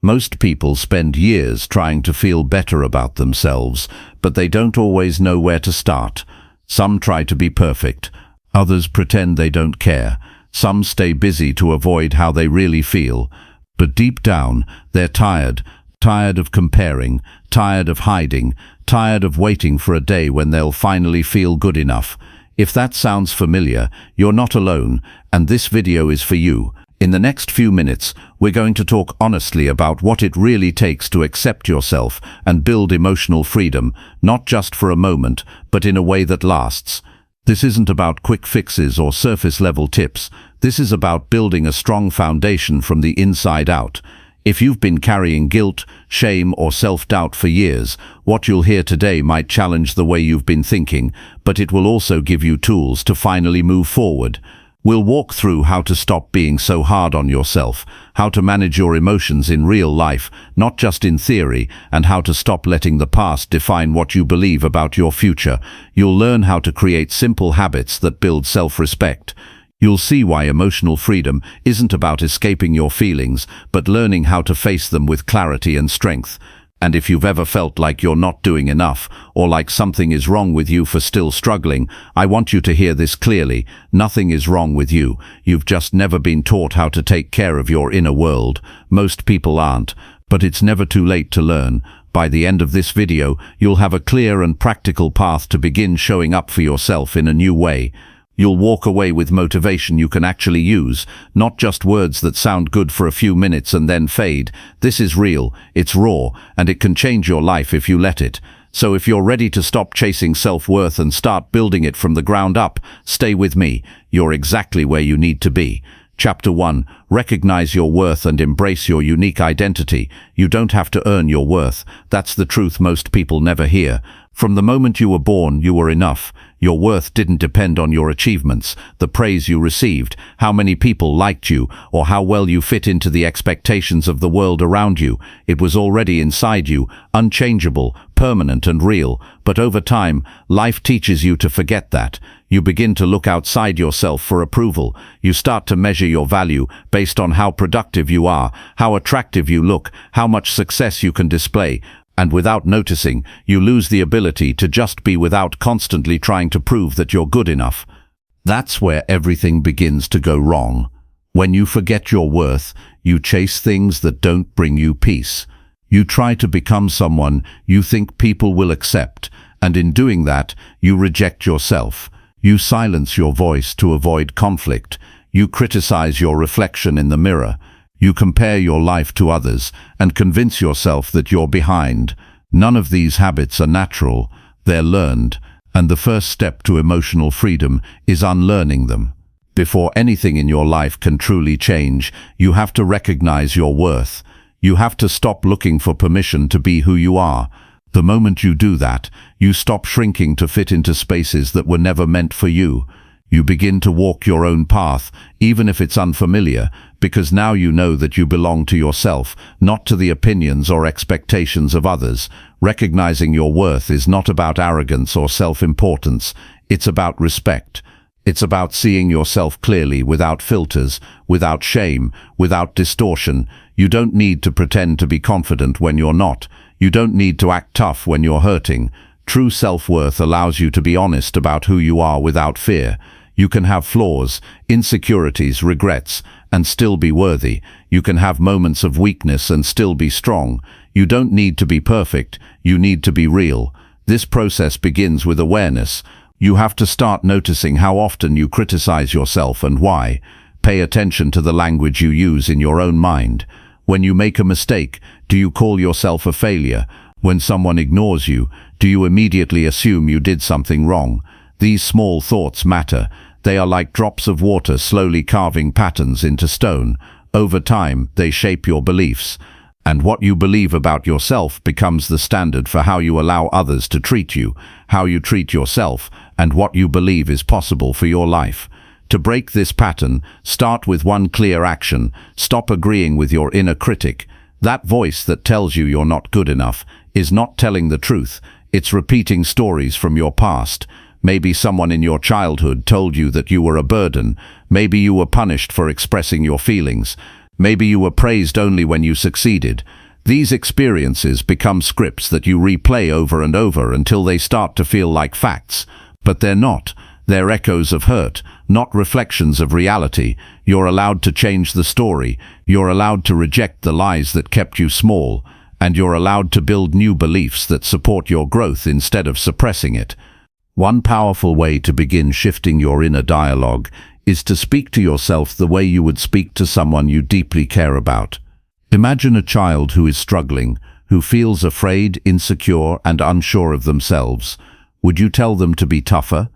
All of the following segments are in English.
Most people spend years trying to feel better about themselves, but they don't always know where to start. Some try to be perfect. Others pretend they don't care. Some stay busy to avoid how they really feel. But deep down, they're tired of comparing, tired of hiding, tired of waiting for a day when they'll finally feel good enough. If that sounds familiar, you're not alone, and this video is for you. In the next few minutes, we're going to talk honestly about what it really takes to accept yourself and build emotional freedom, not just for a moment, but in a way that lasts. This isn't about quick fixes or surface-level tips. This is about building a strong foundation from the inside out. If you've been carrying guilt, shame, or self-doubt for years, what you'll hear today might challenge the way you've been thinking, but it will also give you tools to finally move forward. We'll walk through how to stop being so hard on yourself, how to manage your emotions in real life, not just in theory, and how to stop letting the past define what you believe about your future. You'll learn how to create simple habits that build self-respect. You'll see why emotional freedom isn't about escaping your feelings, but learning how to face them with clarity and strength. And if you've ever felt like you're not doing enough, or like something is wrong with you for still struggling, I want you to hear this clearly. Nothing is wrong with you. You've just never been taught how to take care of your inner world. Most people aren't, but it's never too late to learn. By the end of this video, you'll have a clear and practical path to begin showing up for yourself in a new way. You'll walk away with motivation you can actually use, not just words that sound good for a few minutes and then fade. This is real, it's raw, and it can change your life if you let it. So if you're ready to stop chasing self-worth and start building it from the ground up, stay with me. You're exactly where you need to be. Chapter 1. Recognize your worth and embrace your unique identity. You don't have to earn your worth. That's the truth most people never hear. From the moment you were born, you were enough. Your worth didn't depend on your achievements, the praise you received, how many people liked you, or how well you fit into the expectations of the world around you. It was already inside you, unchangeable, permanent and real. But over time, life teaches you to forget that. You begin to look outside yourself for approval. You start to measure your value based on how productive you are, how attractive you look, how much success you can display. And without noticing, you lose the ability to just be without constantly trying to prove that you're good enough. That's where everything begins to go wrong. When you forget your worth, you chase things that don't bring you peace. You try to become someone you think people will accept, and in doing that, you reject yourself. You silence your voice to avoid conflict. You criticize your reflection in the mirror. You compare your life to others and convince yourself that you're behind. None of these habits are natural, they're learned, and the first step to emotional freedom is unlearning them. Before anything in your life can truly change, you have to recognize your worth. You have to stop looking for permission to be who you are. The moment you do that, you stop shrinking to fit into spaces that were never meant for you. You begin to walk your own path, even if it's unfamiliar, because now you know that you belong to yourself, not to the opinions or expectations of others. Recognizing your worth is not about arrogance or self-importance. It's about respect. It's about seeing yourself clearly, without filters, without shame, without distortion. You don't need to pretend to be confident when you're not. You don't need to act tough when you're hurting. True self-worth allows you to be honest about who you are without fear. You can have flaws, insecurities, regrets, and still be worthy. You can have moments of weakness and still be strong. You don't need to be perfect, you need to be real. This process begins with awareness. You have to start noticing how often you criticize yourself and why. Pay attention to the language you use in your own mind. When you make a mistake, do you call yourself a failure? When someone ignores you, do you immediately assume you did something wrong? These small thoughts matter. They are like drops of water slowly carving patterns into stone. Over time, they shape your beliefs. And what you believe about yourself becomes the standard for how you allow others to treat you, how you treat yourself, and what you believe is possible for your life. To break this pattern, start with one clear action. Stop agreeing with your inner critic. That voice that tells you you're not good enough is not telling the truth. It's repeating stories from your past. Maybe someone in your childhood told you that you were a burden. Maybe you were punished for expressing your feelings. Maybe you were praised only when you succeeded. These experiences become scripts that you replay over and over until they start to feel like facts. But they're not. They're echoes of hurt, not reflections of reality. You're allowed to change the story. You're allowed to reject the lies that kept you small. And you're allowed to build new beliefs that support your growth instead of suppressing it. One powerful way to begin shifting your inner dialogue is to speak to yourself the way you would speak to someone you deeply care about. Imagine a child who is struggling, who feels afraid, insecure, and unsure of themselves. Would you tell them to be tougher?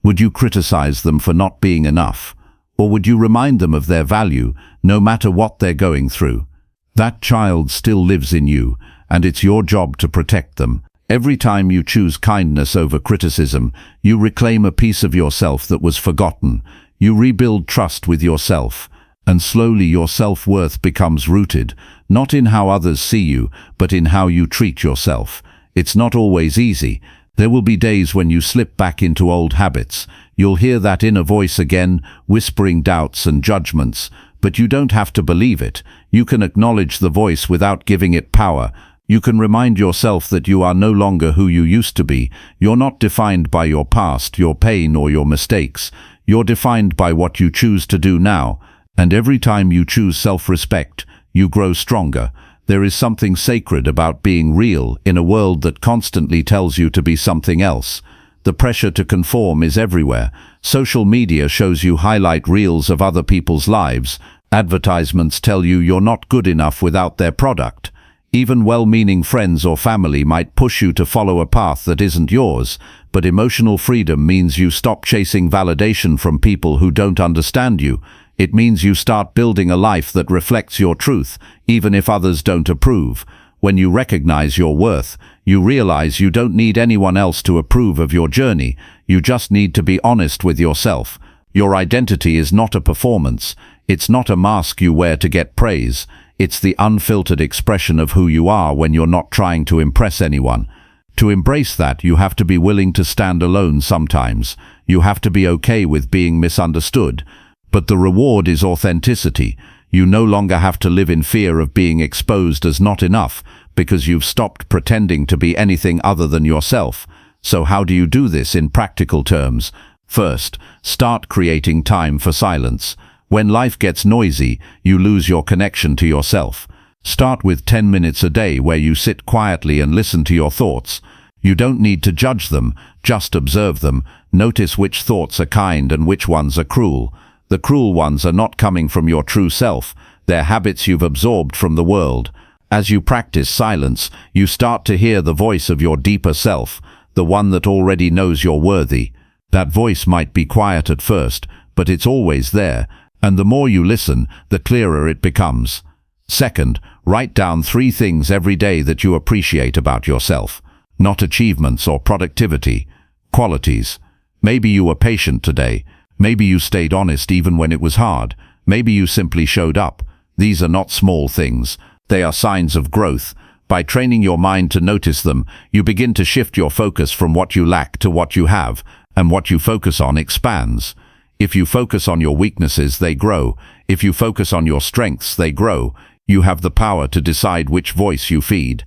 Would you criticize them for not being enough? Or would you remind them of their value, no matter what they're going through? That child still lives in you, and it's your job to protect them. Every time you choose kindness over criticism, you reclaim a piece of yourself that was forgotten. You rebuild trust with yourself, and slowly your self-worth becomes rooted, not in how others see you, but in how you treat yourself. It's not always easy. There will be days when you slip back into old habits. You'll hear that inner voice again, whispering doubts and judgments, but you don't have to believe it. You can acknowledge the voice without giving it power. You can remind yourself that you are no longer who you used to be. You're not defined by your past, your pain, or your mistakes. You're defined by what you choose to do now. And every time you choose self-respect, you grow stronger. There is something sacred about being real in a world that constantly tells you to be something else. The pressure to conform is everywhere. Social media shows you highlight reels of other people's lives. Advertisements tell you you're not good enough without their product. Even well-meaning friends or family might push you to follow a path that isn't yours, but emotional freedom means you stop chasing validation from people who don't understand you. It means you start building a life that reflects your truth, even if others don't approve. When you recognize your worth, you realize you don't need anyone else to approve of your journey. You just need to be honest with yourself. Your identity is not a performance. It's not a mask you wear to get praise. It's the unfiltered expression of who you are when you're not trying to impress anyone. To embrace that, you have to be willing to stand alone sometimes. You have to be okay with being misunderstood. But the reward is authenticity. You no longer have to live in fear of being exposed as not enough, because you've stopped pretending to be anything other than yourself. So how do you do this in practical terms? First, start creating time for silence. When life gets noisy, you lose your connection to yourself. Start with 10 minutes a day where you sit quietly and listen to your thoughts. You don't need to judge them, just observe them. Notice which thoughts are kind and which ones are cruel. The cruel ones are not coming from your true self. They're habits you've absorbed from the world. As you practice silence, you start to hear the voice of your deeper self, the one that already knows you're worthy. That voice might be quiet at first, but it's always there. And the more you listen, the clearer it becomes. Second, write down 3 things every day that you appreciate about yourself. Not achievements or productivity. Qualities. Maybe you were patient today. Maybe you stayed honest even when it was hard. Maybe you simply showed up. These are not small things. They are signs of growth. By training your mind to notice them, you begin to shift your focus from what you lack to what you have, and what you focus on expands. If you focus on your weaknesses, they grow. If you focus on your strengths, they grow. You have the power to decide which voice you feed.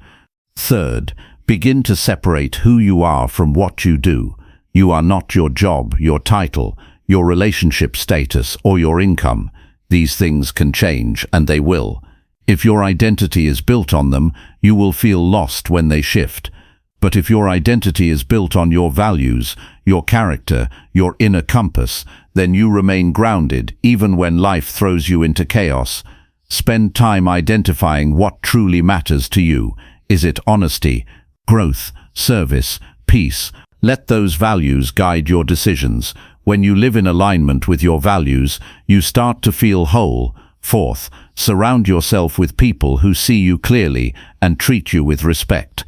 Third, begin to separate who you are from what you do. You are not your job, your title, your relationship status, or your income. These things can change, and they will. If your identity is built on them, you will feel lost when they shift. But if your identity is built on your values, your character, your inner compass, then you remain grounded even when life throws you into chaos. Spend time identifying what truly matters to you. Is it honesty, growth, service, peace? Let those values guide your decisions. When you live in alignment with your values, you start to feel whole. Fourth, surround yourself with people who see you clearly and treat you with respect.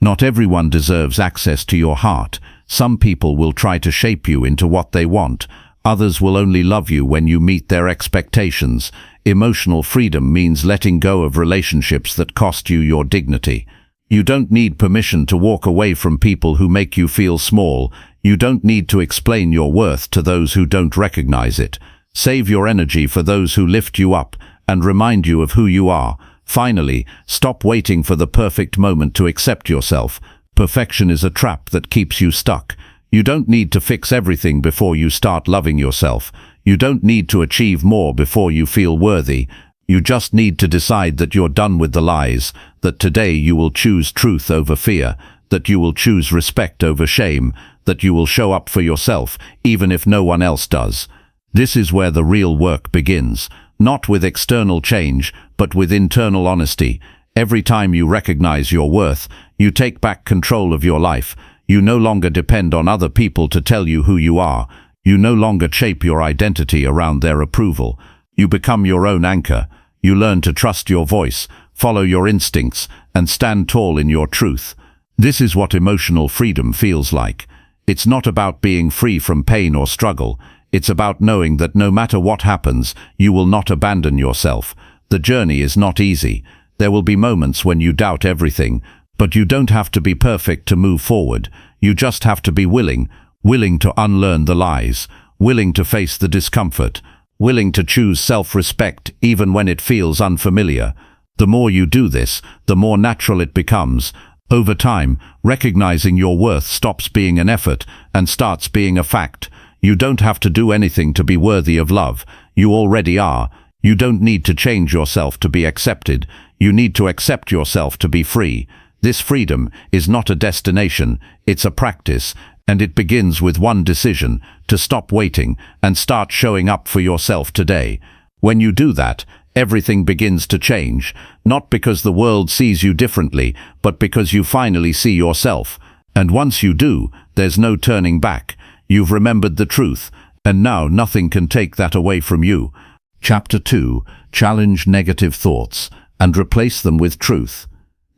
Not everyone deserves access to your heart. Some people will try to shape you into what they want. Others will only love you when you meet their expectations. Emotional freedom means letting go of relationships that cost you your dignity. You don't need permission to walk away from people who make you feel small. You don't need to explain your worth to those who don't recognize it. Save your energy for those who lift you up, and remind you of who you are. Finally, stop waiting for the perfect moment to accept yourself. Perfection is a trap that keeps you stuck. You don't need to fix everything before you start loving yourself. You don't need to achieve more before you feel worthy. You just need to decide that you're done with the lies, that today you will choose truth over fear, that you will choose respect over shame, that you will show up for yourself, even if no one else does. This is where the real work begins, not with external change, but with internal honesty. Every time you recognize your worth, you take back control of your life. You no longer depend on other people to tell you who you are. You no longer shape your identity around their approval. You become your own anchor. You learn to trust your voice, follow your instincts, and stand tall in your truth. This is what emotional freedom feels like. It's not about being free from pain or struggle. It's about knowing that no matter what happens, you will not abandon yourself. The journey is not easy. There will be moments when you doubt everything, but you don't have to be perfect to move forward. You just have to be willing to unlearn the lies, willing to face the discomfort, willing to choose self-respect even when it feels unfamiliar. The more you do this, the more natural it becomes. Over time, recognizing your worth stops being an effort and starts being a fact. You don't have to do anything to be worthy of love. You already are. You don't need to change yourself to be accepted. You need to accept yourself to be free. This freedom is not a destination, it's a practice, and it begins with one decision: to stop waiting and start showing up for yourself today. When you do that, everything begins to change, not because the world sees you differently, but because you finally see yourself. And once you do, there's no turning back. You've remembered the truth, and now nothing can take that away from you. Chapter 2. Challenge negative thoughts and replace them with truth.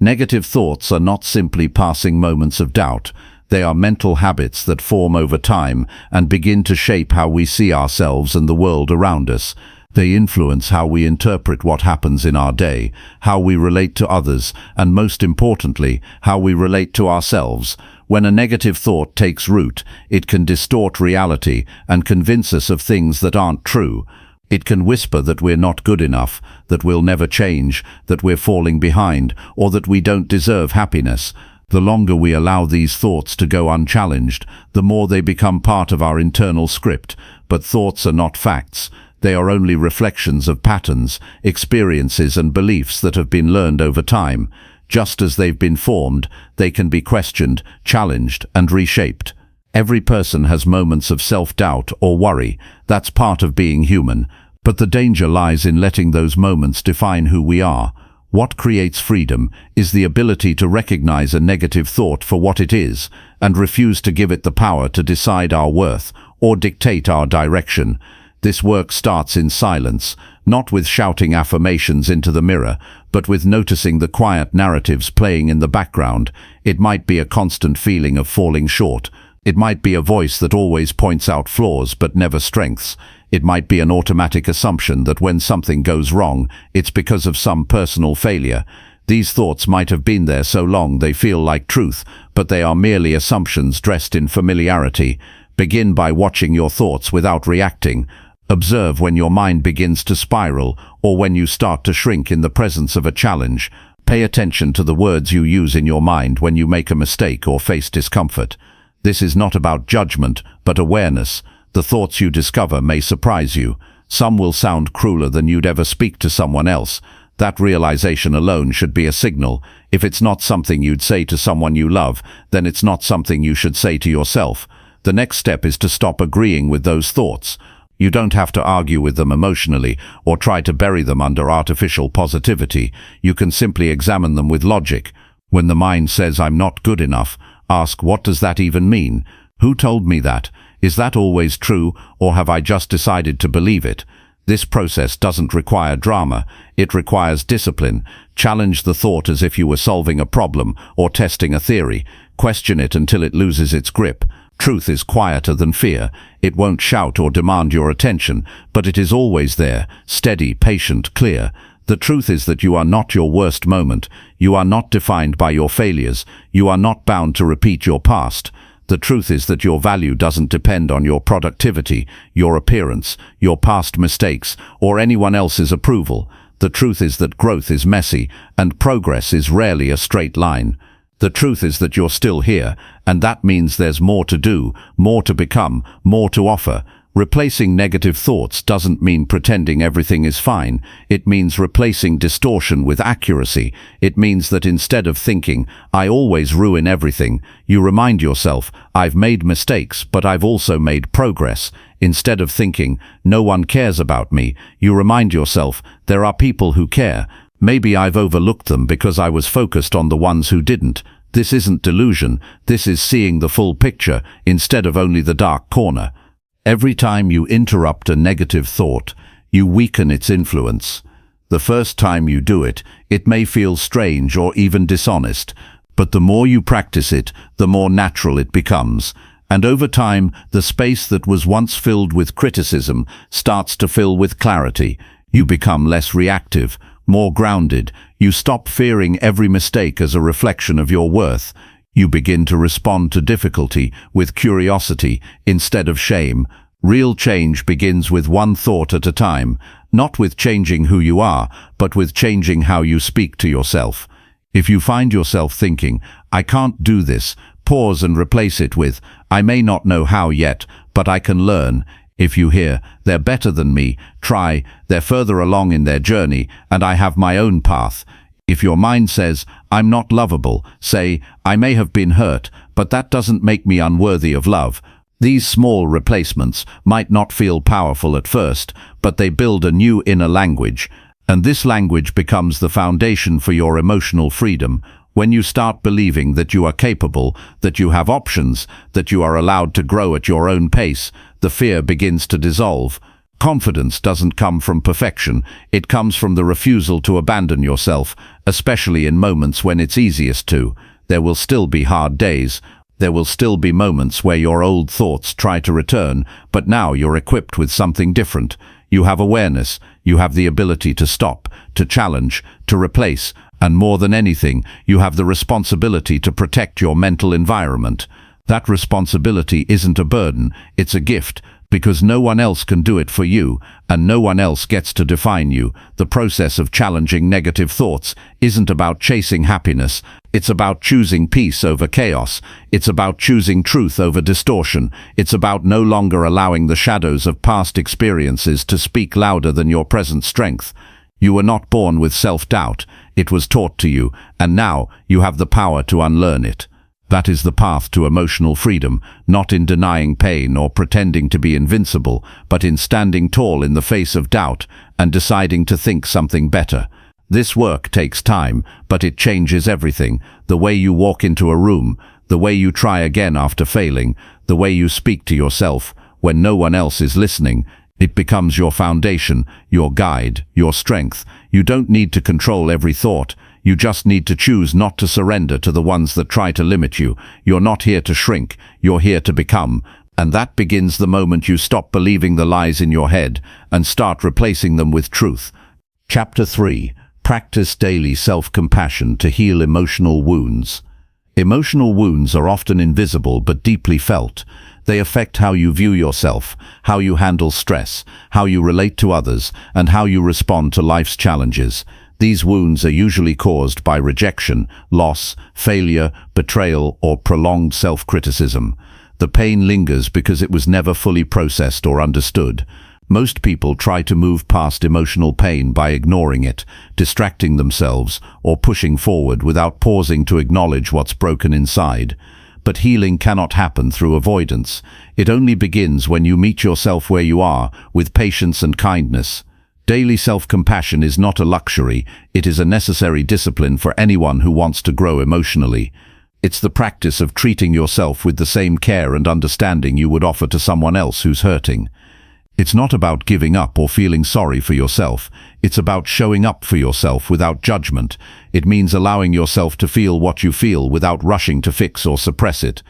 Negative thoughts are not simply passing moments of doubt. They are mental habits that form over time and begin to shape how we see ourselves and the world around us. They influence how we interpret what happens in our day, how we relate to others, and most importantly, how we relate to ourselves. When a negative thought takes root, it can distort reality and convince us of things that aren't true. It can whisper that we're not good enough, that we'll never change, that we're falling behind, or that we don't deserve happiness. The longer we allow these thoughts to go unchallenged, the more they become part of our internal script. But thoughts are not facts. They are only reflections of patterns, experiences, and beliefs that have been learned over time. Just as they've been formed, they can be questioned, challenged, and reshaped. Every person has moments of self-doubt or worry. That's part of being human. But the danger lies in letting those moments define who we are. What creates freedom is the ability to recognize a negative thought for what it is and refuse to give it the power to decide our worth or dictate our direction. This work starts in silence, not with shouting affirmations into the mirror, but with noticing the quiet narratives playing in the background. It might be a constant feeling of falling short. It might be a voice that always points out flaws but never strengths. It might be an automatic assumption that when something goes wrong, it's because of some personal failure. These thoughts might have been there so long they feel like truth, but they are merely assumptions dressed in familiarity. Begin by watching your thoughts without reacting. Observe when your mind begins to spiral or when you start to shrink in the presence of a challenge. Pay attention to the words you use in your mind when you make a mistake or face discomfort. This is not about judgment, but awareness. The thoughts you discover may surprise you. Some will sound crueler than you'd ever speak to someone else. That realization alone should be a signal. If it's not something you'd say to someone you love, then it's not something you should say to yourself. The next step is to stop agreeing with those thoughts. You don't have to argue with them emotionally or try to bury them under artificial positivity. You can simply examine them with logic. When the mind says, "I'm not good enough," ask, what does that even mean? Who told me that? Is that always true, or have I just decided to believe it? This process doesn't require drama. It requires discipline. Challenge the thought as if you were solving a problem or testing a theory. Question it until it loses its grip. Truth is quieter than fear. It won't shout or demand your attention, but it is always there, steady, patient, clear. The truth is that you are not your worst moment. You are not defined by your failures. You are not bound to repeat your past. The truth is that your value doesn't depend on your productivity, your appearance, your past mistakes, or anyone else's approval. The truth is that growth is messy, and progress is rarely a straight line. The truth is that you're still here, and that means there's more to do, more to become, more to offer. Replacing negative thoughts doesn't mean pretending everything is fine. It means replacing distortion with accuracy. It means that instead of thinking, "I always ruin everything," you remind yourself, "I've made mistakes, but I've also made progress." Instead of thinking, "No one cares about me," you remind yourself, "There are people who care. Maybe I've overlooked them because I was focused on the ones who didn't." This isn't delusion. This is seeing the full picture instead of only the dark corner. Every time you interrupt a negative thought, you weaken its influence. The first time you do it, it may feel strange or even dishonest, but the more you practice it, the more natural it becomes. And over time, the space that was once filled with criticism starts to fill with clarity. You become less reactive, more grounded. You stop fearing every mistake as a reflection of your worth. You begin to respond to difficulty with curiosity instead of shame. Real change begins with one thought at a time, not with changing who you are, but with changing how you speak to yourself. If you find yourself thinking, "I can't do this," pause and replace it with, "I may not know how yet, but I can learn." If you hear, "They're better than me," try, "They're further along in their journey, and I have my own path." If your mind says, "I'm not lovable," say, "I may have been hurt, but that doesn't make me unworthy of love." These small replacements might not feel powerful at first, but they build a new inner language, and this language becomes the foundation for your emotional freedom. When you start believing that you are capable, that you have options, that you are allowed to grow at your own pace, the fear begins to dissolve. Confidence doesn't come from perfection, it comes from the refusal to abandon yourself, especially in moments when it's easiest to. There will still be hard days. There will still be moments where your old thoughts try to return, but now you're equipped with something different. You have awareness, you have the ability to stop, to challenge, to replace, and more than anything, you have the responsibility to protect your mental environment. That responsibility isn't a burden, it's a gift. Because no one else can do it for you, and no one else gets to define you. The process of challenging negative thoughts isn't about chasing happiness, it's about choosing peace over chaos. It's about choosing truth over distortion. It's about no longer allowing the shadows of past experiences to speak louder than your present strength. You were not born with self-doubt, it was taught to you, and now you have the power to unlearn it. That is the path to emotional freedom, not in denying pain or pretending to be invincible, but in standing tall in the face of doubt and deciding to think something better. This work takes time, but it changes everything. The way you walk into a room, the way you try again after failing, the way you speak to yourself when no one else is listening. It becomes your foundation, your guide, your strength. You don't need to control every thought. You just need to choose not to surrender to the ones that try to limit you. You're not here to shrink, you're here to become. And that begins the moment you stop believing the lies in your head and start replacing them with truth. Chapter 3. Practice daily self-compassion to heal emotional wounds. Emotional wounds are often invisible but deeply felt. They affect how you view yourself, how you handle stress, how you relate to others, and how you respond to life's challenges. These wounds are usually caused by rejection, loss, failure, betrayal, or prolonged self-criticism. The pain lingers because it was never fully processed or understood. Most people try to move past emotional pain by ignoring it, distracting themselves, or pushing forward without pausing to acknowledge what's broken inside. But healing cannot happen through avoidance. It only begins when you meet yourself where you are, with patience and kindness. Daily self-compassion is not a luxury, it is a necessary discipline for anyone who wants to grow emotionally. It's the practice of treating yourself with the same care and understanding you would offer to someone else who's hurting. It's not about giving up or feeling sorry for yourself. It's about showing up for yourself without judgment. It means allowing yourself to feel what you feel without rushing to fix or suppress it.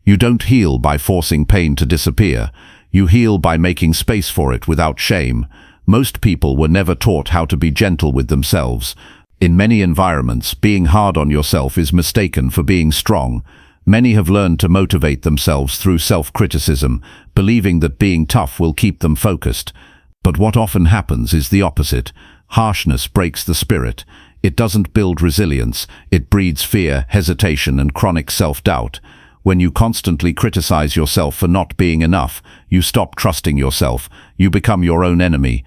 You don't heal by forcing pain to disappear. You heal by making space for it without shame. Most people were never taught how to be gentle with themselves. In many environments, being hard on yourself is mistaken for being strong. Many have learned to motivate themselves through self-criticism, believing that being tough will keep them focused. But what often happens is the opposite. Harshness breaks the spirit. It doesn't build resilience. It breeds fear, hesitation, and chronic self-doubt. When you constantly criticize yourself for not being enough, you stop trusting yourself. You become your own enemy.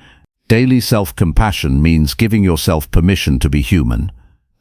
Daily self-compassion means giving yourself permission to be human.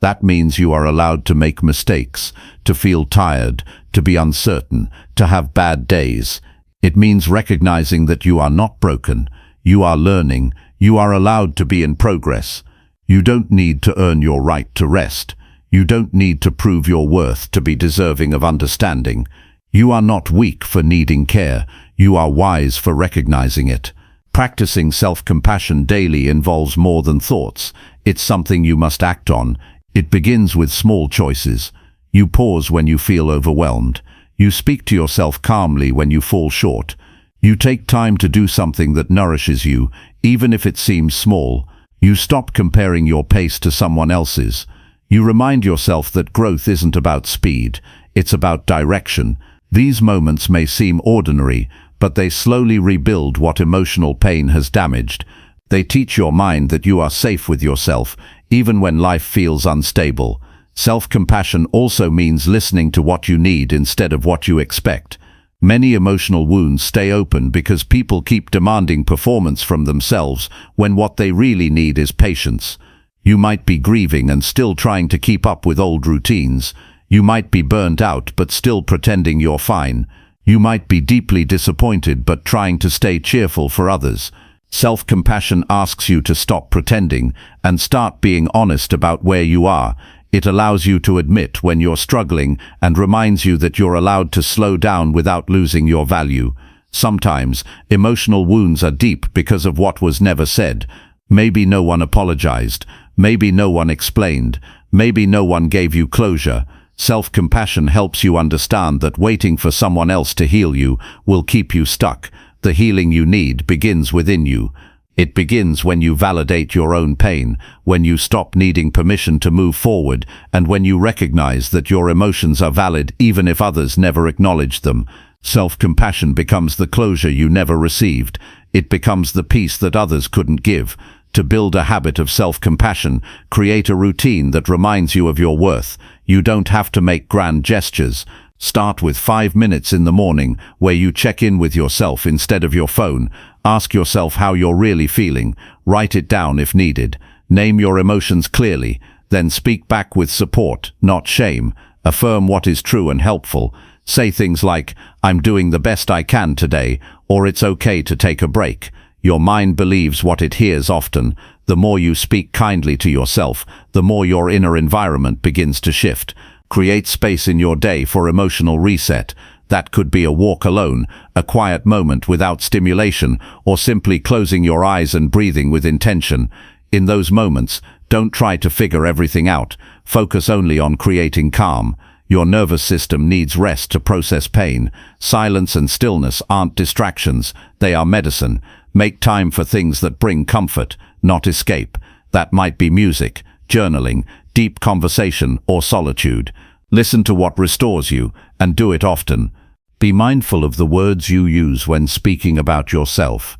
That means you are allowed to make mistakes, to feel tired, to be uncertain, to have bad days. It means recognizing that you are not broken. You are learning. You are allowed to be in progress. You don't need to earn your right to rest. You don't need to prove your worth to be deserving of understanding. You are not weak for needing care. You are wise for recognizing it. Practicing self-compassion daily involves more than thoughts. It's something you must act on. It begins with small choices. You pause when you feel overwhelmed. You speak to yourself calmly when you fall short. You take time to do something that nourishes you, even if it seems small. You stop comparing your pace to someone else's. You remind yourself that growth isn't about speed, it's about direction. These moments may seem ordinary, but they slowly rebuild what emotional pain has damaged. They teach your mind that you are safe with yourself, even when life feels unstable. Self-compassion also means listening to what you need instead of what you expect. Many emotional wounds stay open because people keep demanding performance from themselves when what they really need is patience. You might be grieving and still trying to keep up with old routines. You might be burned out but still pretending you're fine. You might be deeply disappointed but trying to stay cheerful for others. Self-compassion asks you to stop pretending and start being honest about where you are. It allows you to admit when you're struggling and reminds you that you're allowed to slow down without losing your value. Sometimes, emotional wounds are deep because of what was never said. Maybe no one apologized. Maybe no one explained. Maybe no one gave you closure. Self-compassion helps you understand that waiting for someone else to heal you will keep you stuck. The healing you need begins within you. It begins when you validate your own pain, when you stop needing permission to move forward, and when you recognize that your emotions are valid even if others never acknowledge them. Self-compassion becomes the closure you never received. It becomes the peace that others couldn't give. To build a habit of self-compassion, create a routine that reminds you of your worth. You don't have to make grand gestures. Start with 5 minutes in the morning where you check in with yourself instead of your phone. Ask yourself how you're really feeling. Write it down if needed. Name your emotions clearly. Then speak back with support, not shame. Affirm what is true and helpful. Say things like, "I'm doing the best I can today," or "It's okay to take a break." Your mind believes what it hears often. The more you speak kindly to yourself, the more your inner environment begins to shift. Create space in your day for emotional reset. That could be a walk alone, a quiet moment without stimulation, or simply closing your eyes and breathing with intention. In those moments, don't try to figure everything out. Focus only on creating calm. Your nervous system needs rest to process pain. Silence and stillness aren't distractions, they are medicine. Make time for things that bring comfort, not escape. That might be music, journaling, deep conversation, or solitude. Listen to what restores you, and do it often. Be mindful of the words you use when speaking about yourself.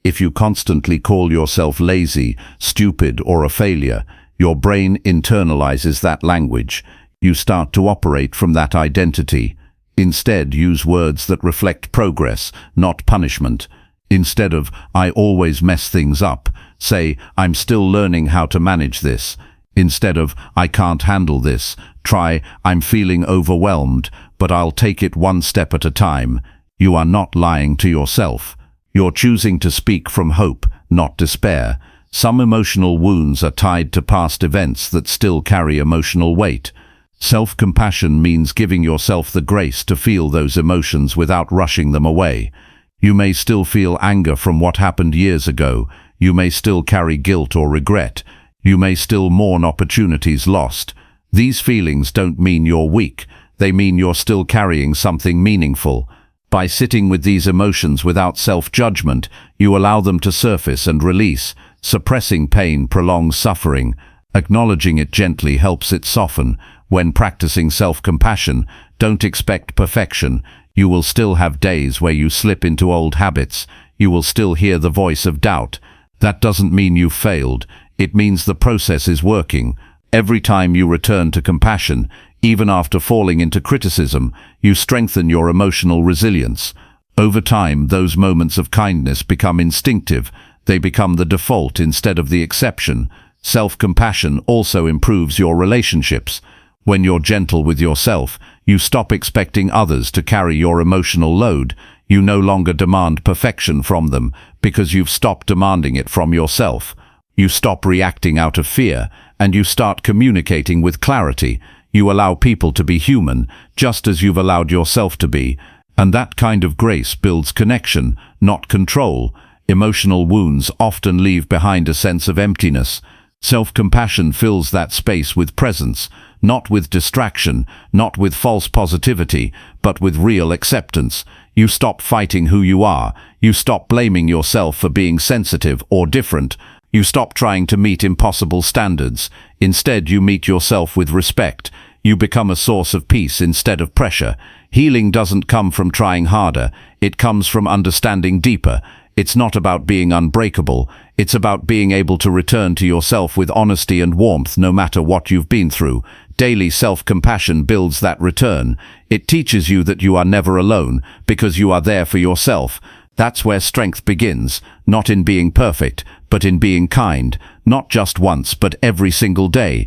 If you constantly call yourself lazy, stupid, or a failure, your brain internalizes that language. You start to operate from that identity. Instead, use words that reflect progress, not punishment. Instead of, "I always mess things up," say, "I'm still learning how to manage this." Instead of, "I can't handle this," try, "I'm feeling overwhelmed, but I'll take it one step at a time." You are not lying to yourself. You're choosing to speak from hope, not despair. Some emotional wounds are tied to past events that still carry emotional weight. Self-compassion means giving yourself the grace to feel those emotions without rushing them away. You may still feel anger from what happened years ago. You may still carry guilt or regret. You may still mourn opportunities lost. These feelings don't mean you're weak. They mean you're still carrying something meaningful. By sitting with these emotions without self-judgment, you allow them to surface and release. Suppressing pain prolongs suffering. Acknowledging it gently helps it soften. When practicing self-compassion, Don't expect perfection. You will still have days where you slip into old habits. You will still hear the voice of doubt. That doesn't mean you failed. It means the process is working. Every time you return to compassion, even after falling into criticism, you strengthen your emotional resilience. Over time, those moments of kindness become instinctive. They become the default instead of the exception. Self-compassion also improves your relationships. When you're gentle with yourself, you stop expecting others to carry your emotional load. You no longer demand perfection from them because you've stopped demanding it from yourself. You stop reacting out of fear, and you start communicating with clarity. You allow people to be human, just as you've allowed yourself to be. And that kind of grace builds connection, not control. Emotional wounds often leave behind a sense of emptiness. Self-compassion fills that space with presence, not with distraction, not with false positivity, but with real acceptance. You stop fighting who you are. You stop blaming yourself for being sensitive or different. You stop trying to meet impossible standards. Instead, you meet yourself with respect. You become a source of peace instead of pressure. Healing doesn't come from trying harder. It comes from understanding deeper. It's not about being unbreakable. It's about being able to return to yourself with honesty and warmth no matter what you've been through. Daily self-compassion builds that return. It teaches you that you are never alone because you are there for yourself. That's where strength begins, not in being perfect, but in being kind, not just once, but every single day.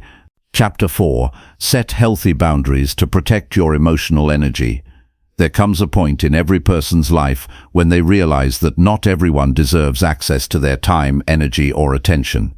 Chapter 4. Set healthy boundaries to protect your emotional energy. There comes a point in every person's life when they realize that not everyone deserves access to their time, energy, or attention.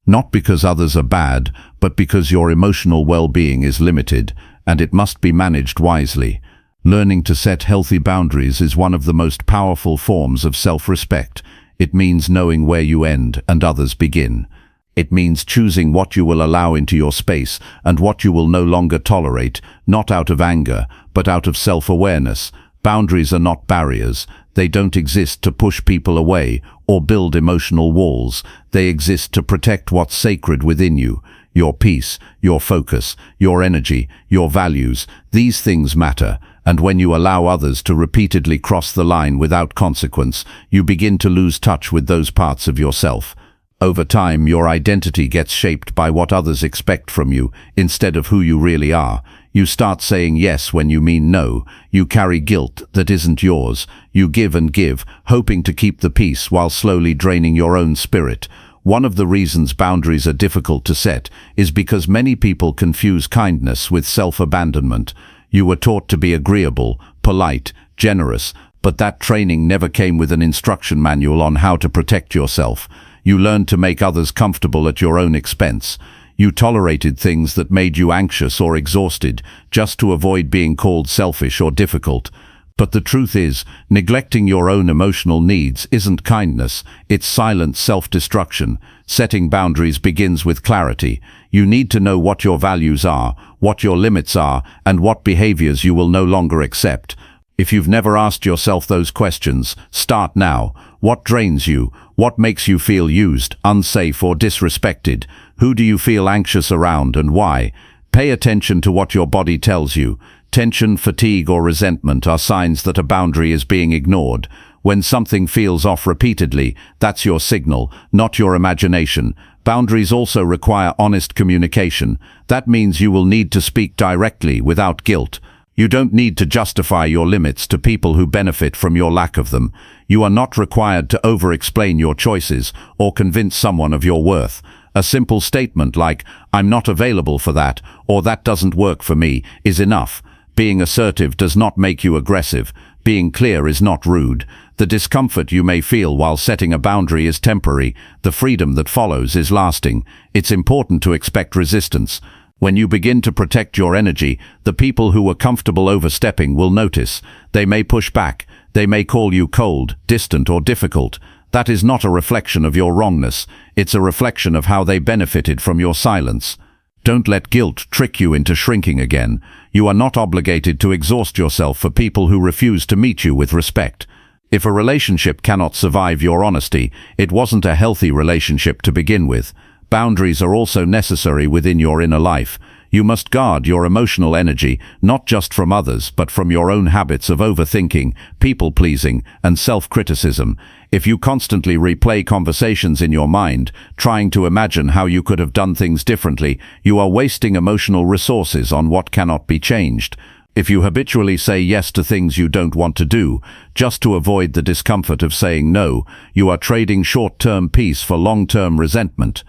Not because others are bad, but because your emotional well-being is limited, and it must be managed wisely. Learning to set healthy boundaries is one of the most powerful forms of self-respect. It means knowing where you end and others begin. It means choosing what you will allow into your space and what you will no longer tolerate, not out of anger, but out of self-awareness. Boundaries are not barriers. They don't exist to push people away or build emotional walls. They exist to protect what's sacred within you. Your peace, your focus, your energy, your values. These things matter. And when you allow others to repeatedly cross the line without consequence, you begin to lose touch with those parts of yourself. Over time, your identity gets shaped by what others expect from you instead of who you really are. You start saying yes when you mean no. You carry guilt that isn't yours. You give and give, hoping to keep the peace while slowly draining your own spirit. One of the reasons boundaries are difficult to set is because many people confuse kindness with self-abandonment. You were taught to be agreeable, polite, generous, but that training never came with an instruction manual on how to protect yourself. You learned to make others comfortable at your own expense. You tolerated things that made you anxious or exhausted just to avoid being called selfish or difficult. But the truth is, neglecting your own emotional needs isn't kindness, it's silent self-destruction. Setting boundaries begins with clarity. You need to know what your values are, what your limits are, and what behaviors you will no longer accept. If you've never asked yourself those questions, start now. What drains you? What makes you feel used, unsafe, or disrespected? Who do you feel anxious around and why? Pay attention to what your body tells you. Tension, fatigue, or resentment are signs that a boundary is being ignored. When something feels off repeatedly, that's your signal, not your imagination. Boundaries also require honest communication. That means you will need to speak directly without guilt. You don't need to justify your limits to people who benefit from your lack of them. You are not required to over-explain your choices or convince someone of your worth. A simple statement like, "I'm not available for that," or "that doesn't work for me," is enough. Being assertive does not make you aggressive. Being clear is not rude. The discomfort you may feel while setting a boundary is temporary. The freedom that follows is lasting. It's important to expect resistance. When you begin to protect your energy, the people who were comfortable overstepping will notice. They may push back. They may call you cold, distant, or difficult. That is not a reflection of your wrongness. It's a reflection of how they benefited from your silence. Don't let guilt trick you into shrinking again. You are not obligated to exhaust yourself for people who refuse to meet you with respect. If a relationship cannot survive your honesty, it wasn't a healthy relationship to begin with. Boundaries are also necessary within your inner life. You must guard your emotional energy, not just from others, but from your own habits of overthinking, people-pleasing, and self-criticism. If you constantly replay conversations in your mind, trying to imagine how you could have done things differently, you are wasting emotional resources on what cannot be changed. If you habitually say yes to things you don't want to do, just to avoid the discomfort of saying no, you are trading short-term peace for long-term resentment.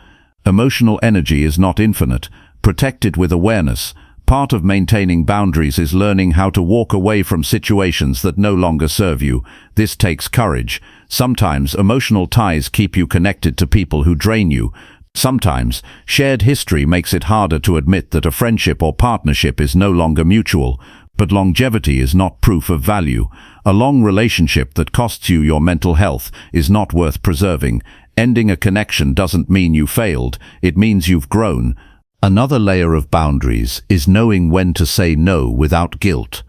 Emotional energy is not infinite. Protect it with awareness. Part of maintaining boundaries is learning how to walk away from situations that no longer serve you. This takes courage. Sometimes emotional ties keep you connected to people who drain you. Sometimes shared history makes it harder to admit that a friendship or partnership is no longer mutual. But longevity is not proof of value. A long relationship that costs you your mental health is not worth preserving. Ending a connection doesn't mean you failed. It means you've grown. Another layer of boundaries is knowing when to say no without guilt.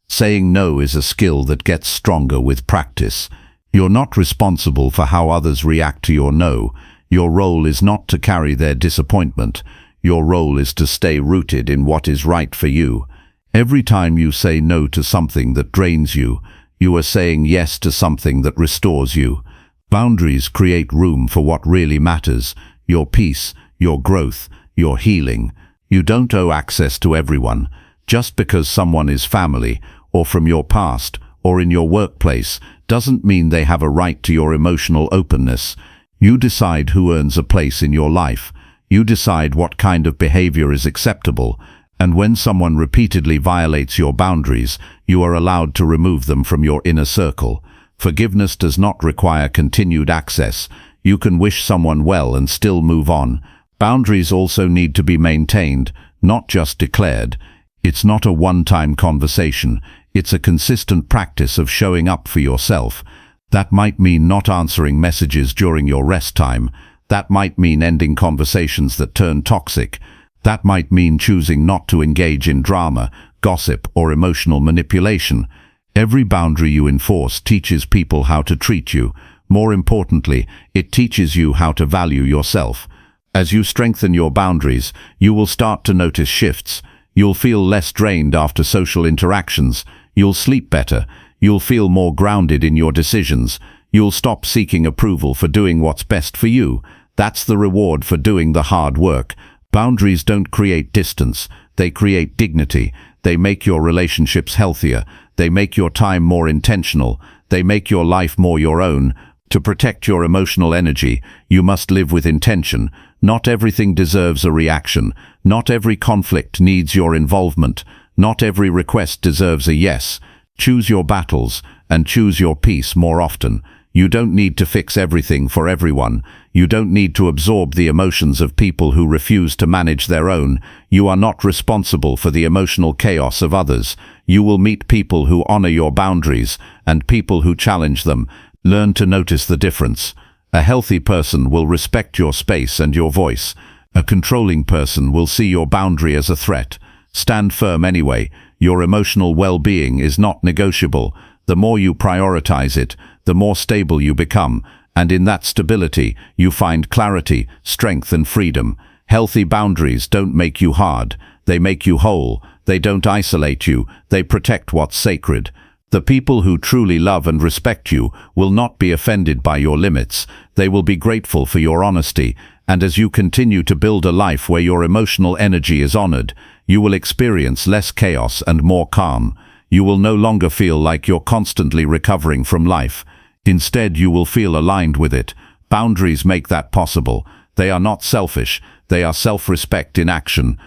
Saying no is a skill that gets stronger with practice. You're not responsible for how others react to your no. Your role is not to carry their disappointment. Your role is to stay rooted in what is right for you. Every time you say no to something that drains you, you are saying yes to something that restores you. Boundaries create room for what really matters: your peace, your growth, your healing. You don't owe access to everyone. Just because someone is family, or from your past, or in your workplace, doesn't mean they have a right to your emotional openness. You decide who earns a place in your life. You decide what kind of behavior is acceptable. And when someone repeatedly violates your boundaries, you are allowed to remove them from your inner circle. Forgiveness does not require continued access. You can wish someone well and still move on. Boundaries also need to be maintained, not just declared. It's not a one-time conversation. It's a consistent practice of showing up for yourself. That might mean not answering messages during your rest time. That might mean ending conversations that turn toxic. That might mean choosing not to engage in drama, gossip, or emotional manipulation. Every boundary you enforce teaches people how to treat you. More importantly, it teaches you how to value yourself. As you strengthen your boundaries, you will start to notice shifts. You'll feel less drained after social interactions. You'll sleep better. You'll feel more grounded in your decisions. You'll stop seeking approval for doing what's best for you. That's the reward for doing the hard work. Boundaries don't create distance. They create dignity. They make your relationships healthier. They make your time more intentional. They make your life more your own. To protect your emotional energy, you must live with intention. Not everything deserves a reaction. Not every conflict needs your involvement. Not every request deserves a yes. Choose your battles and choose your peace more often. You don't need to fix everything for everyone. You don't need to absorb the emotions of people who refuse to manage their own. You are not responsible for the emotional chaos of others. You will meet people who honor your boundaries and people who challenge them. Learn to notice the difference. A healthy person will respect your space and your voice. A controlling person will see your boundary as a threat. Stand firm anyway. Your emotional well-being is not negotiable. The more you prioritize it, the more stable you become, and in that stability, you find clarity, strength, and freedom. Healthy boundaries don't make you hard. They make you whole. They don't isolate you. They protect what's sacred. The people who truly love and respect you will not be offended by your limits. They will be grateful for your honesty, and as you continue to build a life where your emotional energy is honored, you will experience less chaos and more calm. You will no longer feel like you're constantly recovering from life. Instead, you will feel aligned with it. Boundaries make that possible. They are not selfish. They are self-respect in action.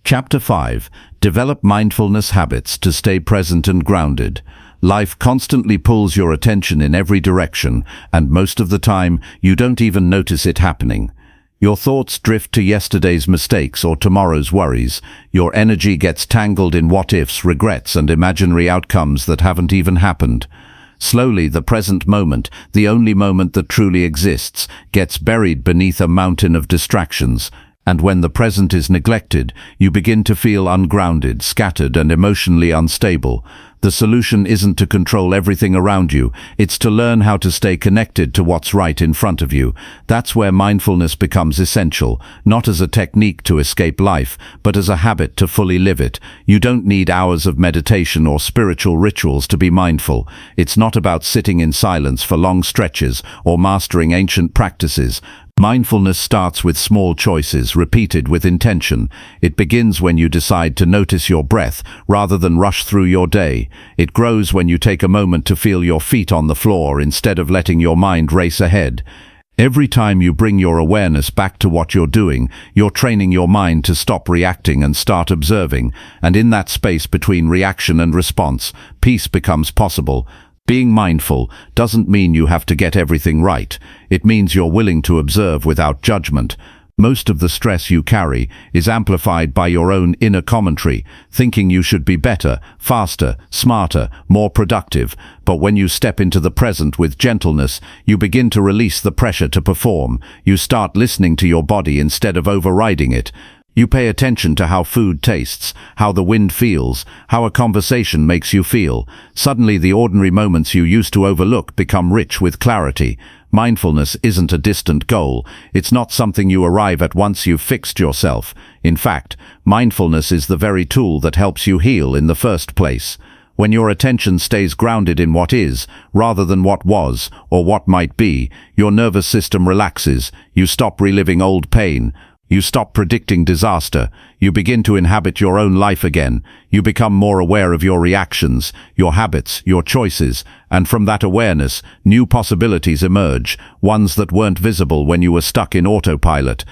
Chapter 5. Develop mindfulness habits to stay present and grounded. Life constantly pulls your attention in every direction, and most of the time, you don't even notice it happening. Your thoughts drift to yesterday's mistakes or tomorrow's worries. Your energy gets tangled in what-ifs, regrets, and imaginary outcomes that haven't even happened. Slowly, the present moment, the only moment that truly exists, gets buried beneath a mountain of distractions. And when the present is neglected, you begin to feel ungrounded, scattered, and emotionally unstable. The solution isn't to control everything around you, it's to learn how to stay connected to what's right in front of you. That's where mindfulness becomes essential, not as a technique to escape life, but as a habit to fully live it. You don't need hours of meditation or spiritual rituals to be mindful. It's not about sitting in silence for long stretches or mastering ancient practices. Mindfulness starts with small choices, repeated with intention. It begins when you decide to notice your breath, rather than rush through your day. It grows when you take a moment to feel your feet on the floor, instead of letting your mind race ahead. Every time you bring your awareness back to what you're doing, you're training your mind to stop reacting and start observing. And in that space between reaction and response, peace becomes possible. Being mindful doesn't mean you have to get everything right. It means you're willing to observe without judgment. Most of the stress you carry is amplified by your own inner commentary, thinking you should be better, faster, smarter, more productive. But when you step into the present with gentleness, you begin to release the pressure to perform. You start listening to your body instead of overriding it. You pay attention to how food tastes, how the wind feels, how a conversation makes you feel. Suddenly, the ordinary moments you used to overlook become rich with clarity. Mindfulness isn't a distant goal. It's not something you arrive at once you've fixed yourself. In fact, mindfulness is the very tool that helps you heal in the first place. When your attention stays grounded in what is, rather than what was or what might be, your nervous system relaxes. You stop reliving old pain. You stop predicting disaster. You begin to inhabit your own life again. You become more aware of your reactions, your habits, your choices, and from that awareness, new possibilities emerge, ones that weren't visible when you were stuck in autopilot.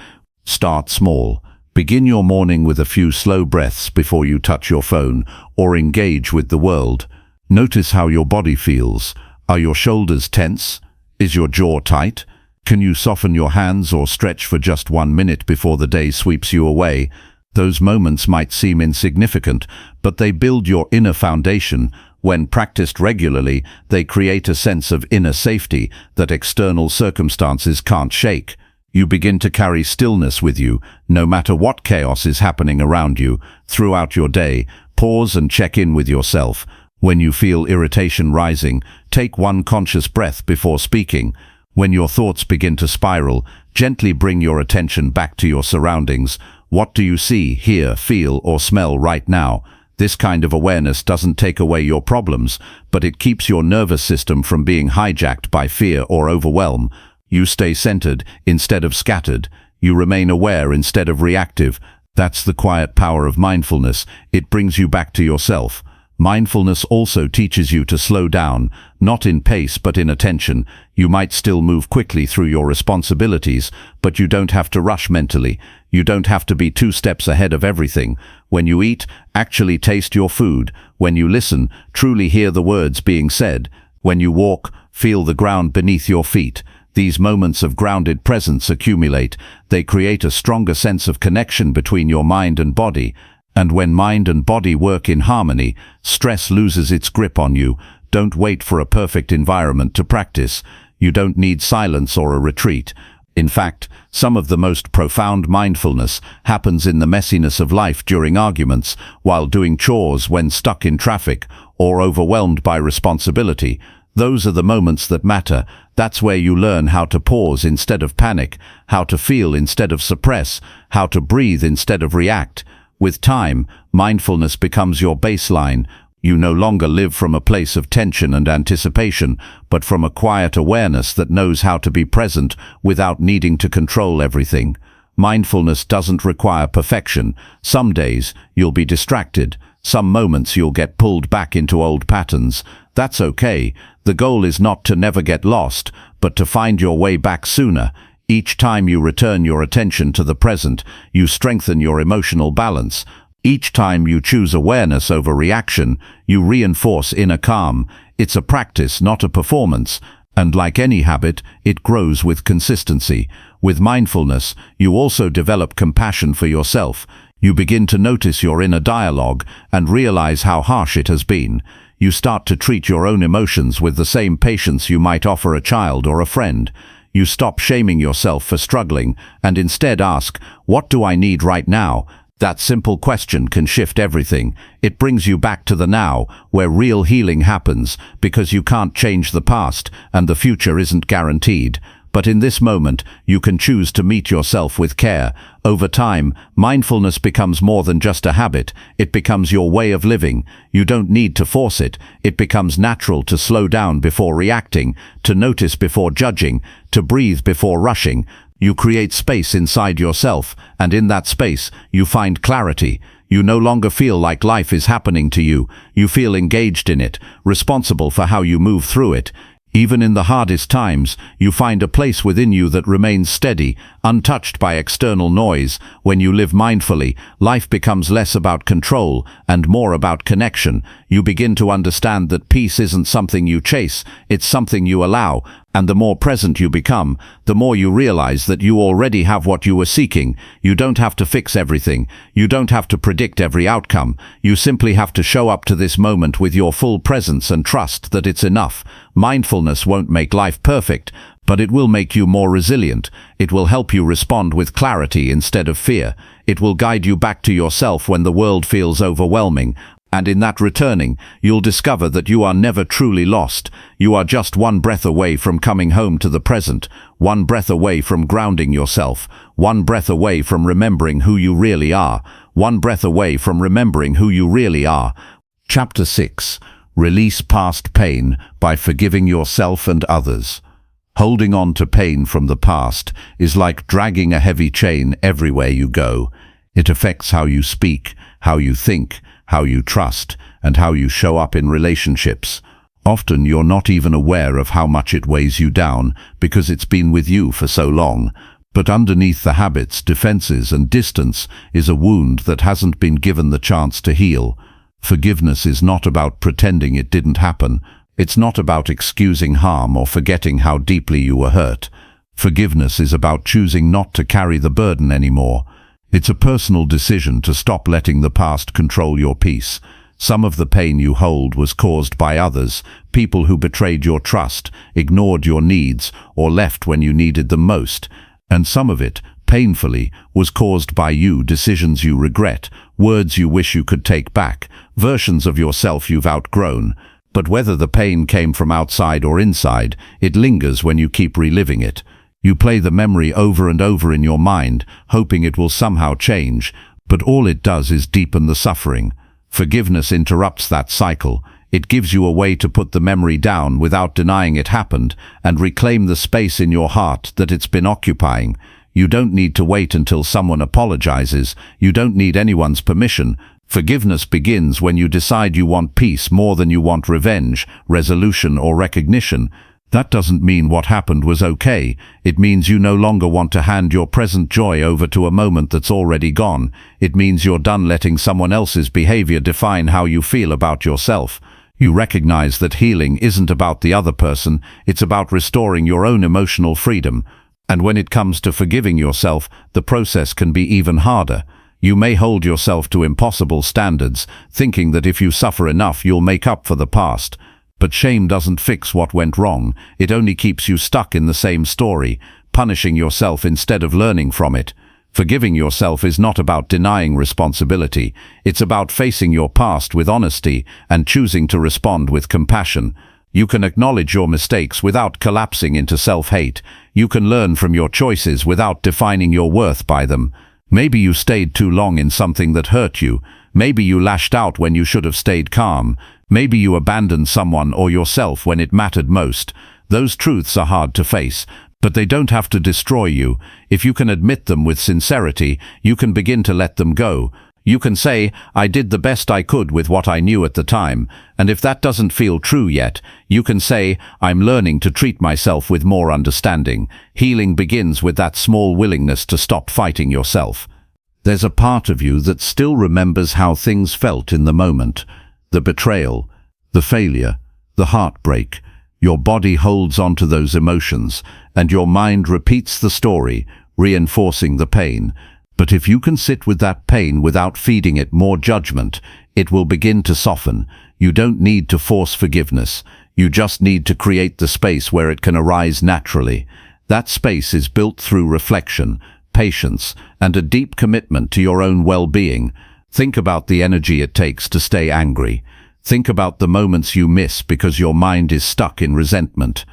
Start small. Begin your morning with a few slow breaths before you touch your phone or engage with the world. Notice how your body feels. Are your shoulders tense? Is your jaw tight? Can you soften your hands or stretch for just 1 minute before the day sweeps you away? Those moments might seem insignificant, but they build your inner foundation. When practiced regularly, they create a sense of inner safety that external circumstances can't shake. You begin to carry stillness with you, no matter what chaos is happening around you. Throughout your day, pause and check in with yourself. When you feel irritation rising, take one conscious breath before speaking. When your thoughts begin to spiral, gently bring your attention back to your surroundings. What do you see, hear, feel, or smell right now? This kind of awareness doesn't take away your problems, but it keeps your nervous system from being hijacked by fear or overwhelm. You stay centered instead of scattered. You remain aware instead of reactive. That's the quiet power of mindfulness. It brings you back to yourself. Mindfulness also teaches you to slow down, not in pace but in attention. You might still move quickly through your responsibilities, but you don't have to rush mentally. You don't have to be 2 steps ahead of everything. When you eat, actually taste your food. When you listen, truly hear the words being said. When you walk, feel the ground beneath your feet. These moments of grounded presence accumulate. They create a stronger sense of connection between your mind and body. And when mind and body work in harmony, stress loses its grip on you. Don't wait for a perfect environment to practice. You don't need silence or a retreat. In fact, some of the most profound mindfulness happens in the messiness of life during arguments, while doing chores when stuck in traffic, or overwhelmed by responsibility. Those are the moments that matter. That's where you learn how to pause instead of panic, how to feel instead of suppress, how to breathe instead of react. With time, mindfulness becomes your baseline. You no longer live from a place of tension and anticipation, but from a quiet awareness that knows how to be present without needing to control everything. Mindfulness doesn't require perfection. Some days you'll be distracted. Some moments you'll get pulled back into old patterns. That's okay. The goal is not to never get lost, but to find your way back sooner. Each time you return your attention to the present, you strengthen your emotional balance. Each time you choose awareness over reaction, you reinforce inner calm. It's a practice, not a performance. And like any habit, it grows with consistency. With mindfulness, you also develop compassion for yourself. You begin to notice your inner dialogue and realize how harsh it has been. You start to treat your own emotions with the same patience you might offer a child or a friend. You stop shaming yourself for struggling and instead ask, what do I need right now? That simple question can shift everything. It brings you back to the now, where real healing happens, because you can't change the past, and the future isn't guaranteed. But in this moment, you can choose to meet yourself with care. Over time, mindfulness becomes more than just a habit. It becomes your way of living. You don't need to force it. It becomes natural to slow down before reacting, to notice before judging, to breathe before rushing. You create space inside yourself, and in that space, you find clarity. You no longer feel like life is happening to you. You feel engaged in it, responsible for how you move through it. Even in the hardest times, you find a place within you that remains steady, untouched by external noise. When you live mindfully, life becomes less about control and more about connection. You begin to understand that peace isn't something you chase, it's something you allow. And the more present you become, the more you realize that you already have what you were seeking. You don't have to fix everything. You don't have to predict every outcome. You simply have to show up to this moment with your full presence and trust that it's enough. Mindfulness won't make life perfect, but it will make you more resilient. It will help you respond with clarity instead of fear. It will guide you back to yourself when the world feels overwhelming. And in that returning, you'll discover that you are never truly lost. You are just one breath away from coming home to the present, one breath away from grounding yourself, one breath away from remembering who you really are, one breath away from remembering who you really are. Chapter 6. Release past pain by forgiving yourself and others. Holding on to pain from the past is like dragging a heavy chain everywhere you go. It affects how you speak, how you think, how you trust, and how you show up in relationships. Often you're not even aware of how much it weighs you down because it's been with you for so long. But underneath the habits, defenses, and distance is a wound that hasn't been given the chance to heal. Forgiveness is not about pretending it didn't happen. It's not about excusing harm or forgetting how deeply you were hurt. Forgiveness is about choosing not to carry the burden anymore. It's a personal decision to stop letting the past control your peace. Some of the pain you hold was caused by others, people who betrayed your trust, ignored your needs, or left when you needed them most. And some of it, painfully, was caused by you, decisions you regret, words you wish you could take back, versions of yourself you've outgrown. But whether the pain came from outside or inside, it lingers when you keep reliving it. You play the memory over and over in your mind, hoping it will somehow change, but all it does is deepen the suffering. Forgiveness interrupts that cycle. It gives you a way to put the memory down without denying it happened and reclaim the space in your heart that it's been occupying. You don't need to wait until someone apologizes. You don't need anyone's permission. Forgiveness begins when you decide you want peace more than you want revenge, resolution, or recognition. That doesn't mean what happened was okay. It means you no longer want to hand your present joy over to a moment that's already gone. It means you're done letting someone else's behavior define how you feel about yourself. You recognize that healing isn't about the other person, it's about restoring your own emotional freedom. And when it comes to forgiving yourself, the process can be even harder. You may hold yourself to impossible standards, thinking that if you suffer enough, you'll make up for the past. But shame doesn't fix what went wrong. It only keeps you stuck in the same story, punishing yourself instead of learning from it. Forgiving yourself is not about denying responsibility. It's about facing your past with honesty and choosing to respond with compassion. You can acknowledge your mistakes without collapsing into self-hate. You can learn from your choices without defining your worth by them. Maybe you stayed too long in something that hurt you. Maybe you lashed out when you should have stayed calm. Maybe you abandoned someone or yourself when it mattered most. Those truths are hard to face, but they don't have to destroy you. If you can admit them with sincerity, you can begin to let them go. You can say, I did the best I could with what I knew at the time. And if that doesn't feel true yet, you can say, I'm learning to treat myself with more understanding. Healing begins with that small willingness to stop fighting yourself. There's a part of you that still remembers how things felt in the moment. The betrayal, the failure, the heartbreak. Your body holds on to those emotions, and your mind repeats the story, reinforcing the pain. But if you can sit with that pain without feeding it more judgment, it will begin to soften. You don't need to force forgiveness. You just need to create the space where it can arise naturally. That space is built through reflection, patience, and a deep commitment to your own well-being. Think about the energy it takes to stay angry. Think about the moments you miss because your mind is stuck in resentment.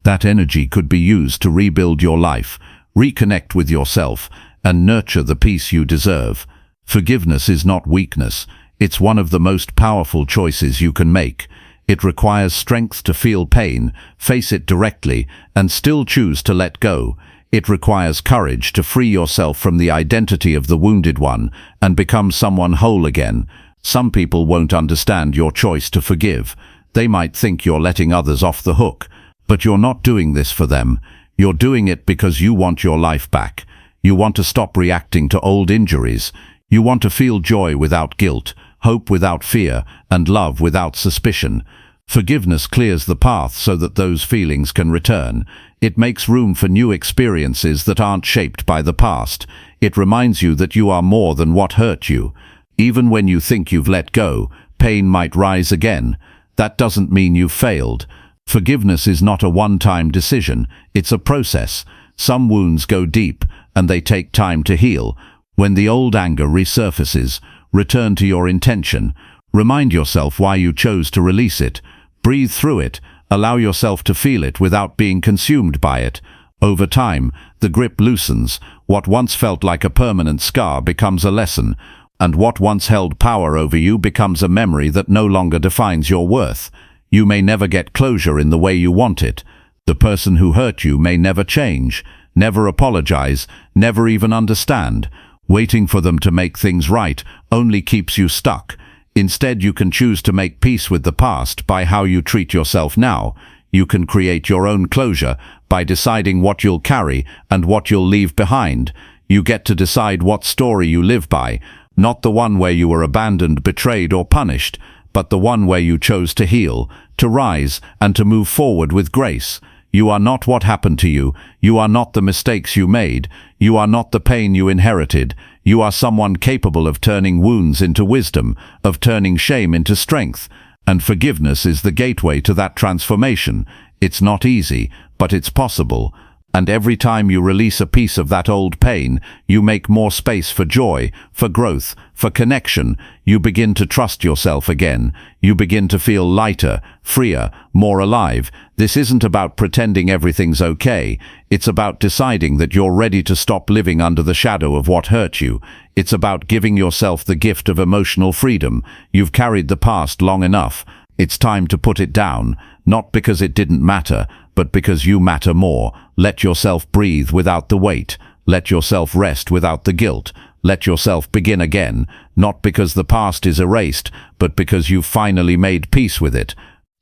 That energy could be used to rebuild your life, reconnect with yourself, and nurture the peace you deserve. Forgiveness is not weakness. It's one of the most powerful choices you can make. It requires strength to feel pain, face it directly, and still choose to let go. It requires courage to free yourself from the identity of the wounded one and become someone whole again. Some people won't understand your choice to forgive. They might think you're letting others off the hook, but you're not doing this for them. You're doing it because you want your life back. You want to stop reacting to old injuries. You want to feel joy without guilt, hope without fear, and love without suspicion. Forgiveness clears the path so that those feelings can return. It makes room for new experiences that aren't shaped by the past. It reminds you that you are more than what hurt you. Even when you think you've let go, pain might rise again. That doesn't mean you've failed. Forgiveness is not a one-time decision. It's a process. Some wounds go deep, and they take time to heal. When the old anger resurfaces, return to your intention. Remind yourself why you chose to release it. Breathe through it. Allow yourself to feel it without being consumed by it. Over time, the grip loosens. What once felt like a permanent scar becomes a lesson, and what once held power over you becomes a memory that no longer defines your worth. You may never get closure in the way you want it. The person who hurt you may never change, never apologize, never even understand. Waiting for them to make things right only keeps you stuck. Instead, you can choose to make peace with the past by how you treat yourself now. You can create your own closure by deciding what you'll carry and what you'll leave behind. You get to decide what story you live by, not the one where you were abandoned, betrayed, or punished, but the one where you chose to heal, to rise, and to move forward with grace. You are not what happened to you. You are not the mistakes you made. You are not the pain you inherited. You are someone capable of turning wounds into wisdom, of turning shame into strength. And forgiveness is the gateway to that transformation. It's not easy, but it's possible. And every time you release a piece of that old pain, you make more space for joy, for growth, for connection. You begin to trust yourself again. You begin to feel lighter, freer, more alive. This isn't about pretending everything's okay. It's about deciding that you're ready to stop living under the shadow of what hurt you. It's about giving yourself the gift of emotional freedom. You've carried the past long enough. It's time to put it down, not because it didn't matter, but because you matter more. Let yourself breathe without the weight. Let yourself rest without the guilt. Let yourself begin again, not because the past is erased, but because you've finally made peace with it.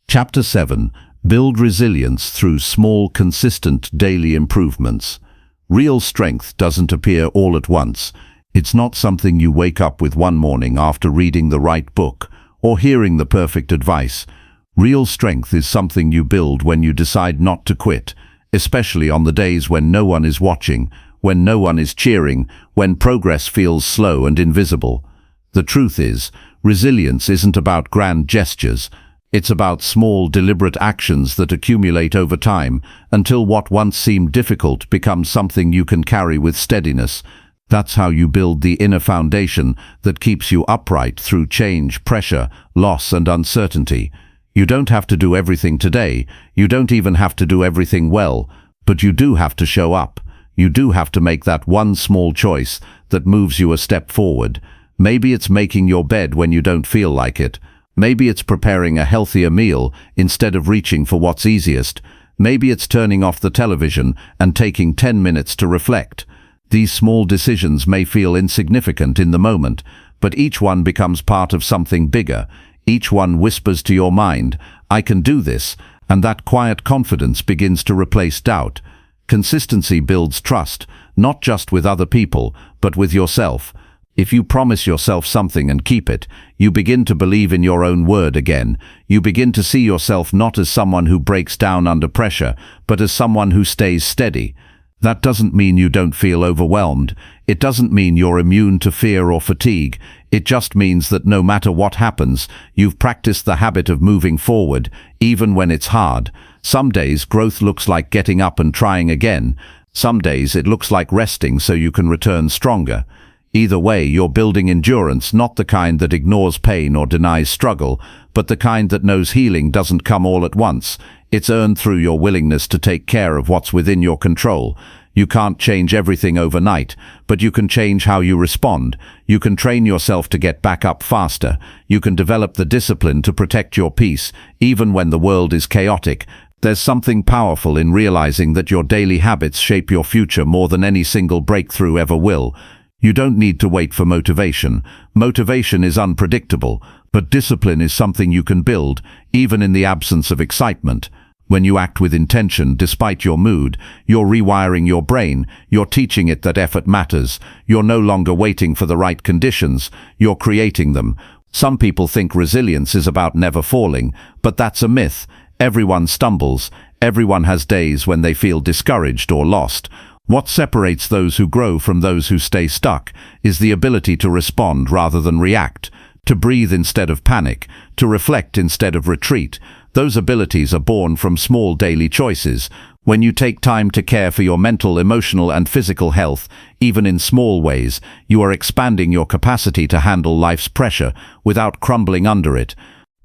Chapter 7. Build resilience through small, consistent daily improvements. Real strength doesn't appear all at once. It's not something you wake up with one morning after reading the right book or hearing the perfect advice. Real strength is something you build when you decide not to quit, especially on the days when no one is watching, when no one is cheering, when progress feels slow and invisible. The truth is, resilience isn't about grand gestures. It's about small, deliberate actions that accumulate over time until what once seemed difficult becomes something you can carry with steadiness. That's how you build the inner foundation that keeps you upright through change, pressure, loss, and uncertainty. You don't have to do everything today. You don't even have to do everything well, but you do have to show up. You do have to make that one small choice that moves you a step forward. Maybe it's making your bed when you don't feel like it. Maybe it's preparing a healthier meal instead of reaching for what's easiest. Maybe it's turning off the television and taking 10 minutes to reflect. These small decisions may feel insignificant in the moment, but each one becomes part of something bigger. Each one whispers to your mind, "I can do this," and that quiet confidence begins to replace doubt. Consistency builds trust, not just with other people, but with yourself. If you promise yourself something and keep it, you begin to believe in your own word again. You begin to see yourself not as someone who breaks down under pressure, but as someone who stays steady. That doesn't mean you don't feel overwhelmed. It doesn't mean you're immune to fear or fatigue. It just means that no matter what happens, you've practiced the habit of moving forward, even when it's hard. Some days growth looks like getting up and trying again. Some days it looks like resting so you can return stronger. Either way, you're building endurance, not the kind that ignores pain or denies struggle, but the kind that knows healing doesn't come all at once. It's earned through your willingness to take care of what's within your control. You can't change everything overnight, but you can change how you respond. You can train yourself to get back up faster. You can develop the discipline to protect your peace, even when the world is chaotic. There's something powerful in realizing that your daily habits shape your future more than any single breakthrough ever will. You don't need to wait for motivation. Motivation is unpredictable, but discipline is something you can build, even in the absence of excitement. When you act with intention, despite your mood, you're rewiring your brain, you're teaching it that effort matters. You're no longer waiting for the right conditions, you're creating them. Some people think resilience is about never falling, but that's a myth. Everyone stumbles. Everyone has days when they feel discouraged or lost. What separates those who grow from those who stay stuck is the ability to respond rather than react, to breathe instead of panic, to reflect instead of retreat. Those abilities are born from small daily choices. When you take time to care for your mental, emotional, and physical health, even in small ways, you are expanding your capacity to handle life's pressure without crumbling under it.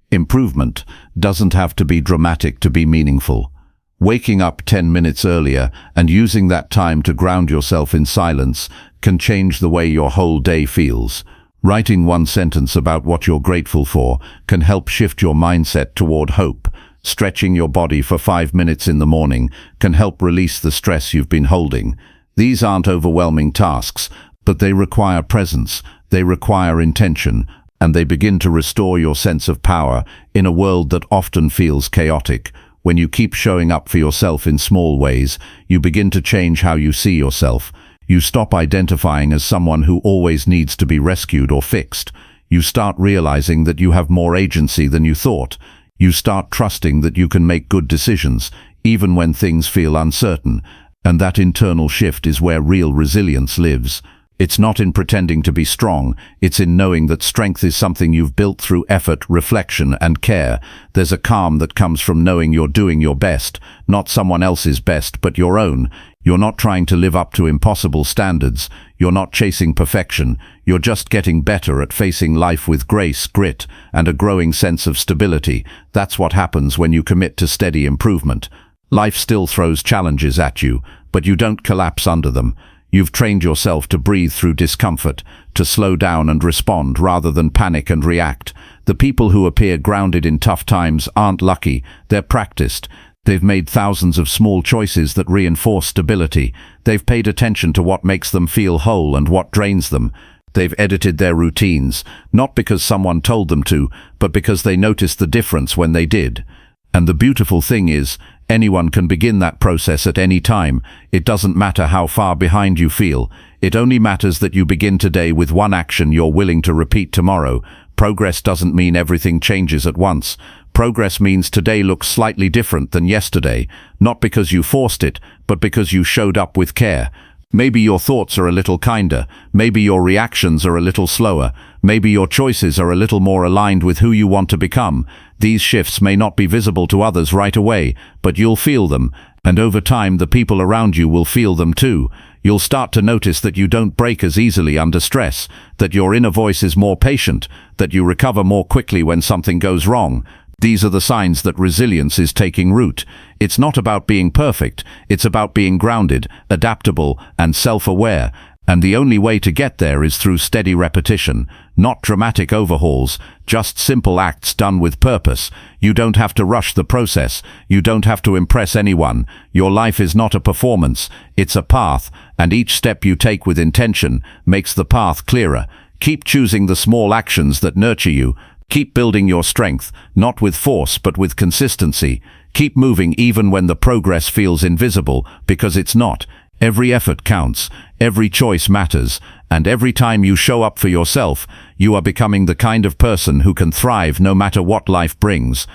Improvement doesn't have to be dramatic to be meaningful. Waking up 10 minutes earlier and using that time to ground yourself in silence can change the way your whole day feels. Writing one sentence about what you're grateful for can help shift your mindset toward hope. Stretching your body for 5 minutes in the morning can help release the stress you've been holding. These aren't overwhelming tasks, but they require presence, they require intention, and they begin to restore your sense of power in a world that often feels chaotic. When you keep showing up for yourself in small ways, you begin to change how you see yourself. You stop identifying as someone who always needs to be rescued or fixed. You start realizing that you have more agency than you thought. You start trusting that you can make good decisions, even when things feel uncertain. And that internal shift is where real resilience lives. It's not in pretending to be strong, it's in knowing that strength is something you've built through effort, reflection, and care. There's a calm that comes from knowing you're doing your best, not someone else's best, but your own. You're not trying to live up to impossible standards. You're not chasing perfection. You're just getting better at facing life with grace, grit, and a growing sense of stability. That's what happens when you commit to steady improvement. Life still throws challenges at you, but you don't collapse under them. You've trained yourself to breathe through discomfort, to slow down and respond rather than panic and react. The people who appear grounded in tough times aren't lucky, they're practiced. They've made thousands of small choices that reinforce stability. They've paid attention to what makes them feel whole and what drains them. They've edited their routines, not because someone told them to, but because they noticed the difference when they did. And the beautiful thing is, anyone can begin that process at any time. It doesn't matter how far behind you feel. It only matters that you begin today with one action you're willing to repeat tomorrow. Progress doesn't mean everything changes at once. Progress means today looks slightly different than yesterday, not because you forced it, but because you showed up with care. Maybe your thoughts are a little kinder, maybe your reactions are a little slower, maybe your choices are a little more aligned with who you want to become. These shifts may not be visible to others right away, but you'll feel them, and over time the people around you will feel them too. You'll start to notice that you don't break as easily under stress, that your inner voice is more patient, that you recover more quickly when something goes wrong. These are the signs that resilience is taking root. It's not about being perfect, it's about being grounded, adaptable, and self-aware. And the only way to get there is through steady repetition, not dramatic overhauls, just simple acts done with purpose. You don't have to rush the process. You don't have to impress anyone. Your life is not a performance, it's a path, and each step you take with intention makes the path clearer. Keep choosing the small actions that nurture you. Keep building your strength, not with force but with consistency. Keep moving even when the progress feels invisible, because it's not. Every effort counts, every choice matters, and every time you show up for yourself, you are becoming the kind of person who can thrive no matter what life brings.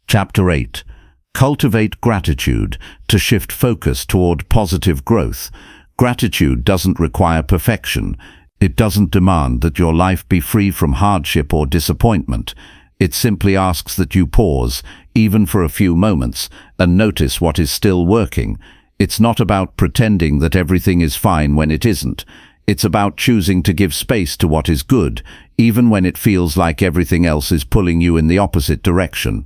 Chapter 8. Cultivate gratitude to shift focus toward positive growth. Gratitude doesn't require perfection. It doesn't demand that your life be free from hardship or disappointment. It simply asks that you pause, even for a few moments, and notice what is still working. It's not about pretending that everything is fine when it isn't. It's about choosing to give space to what is good, even when it feels like everything else is pulling you in the opposite direction.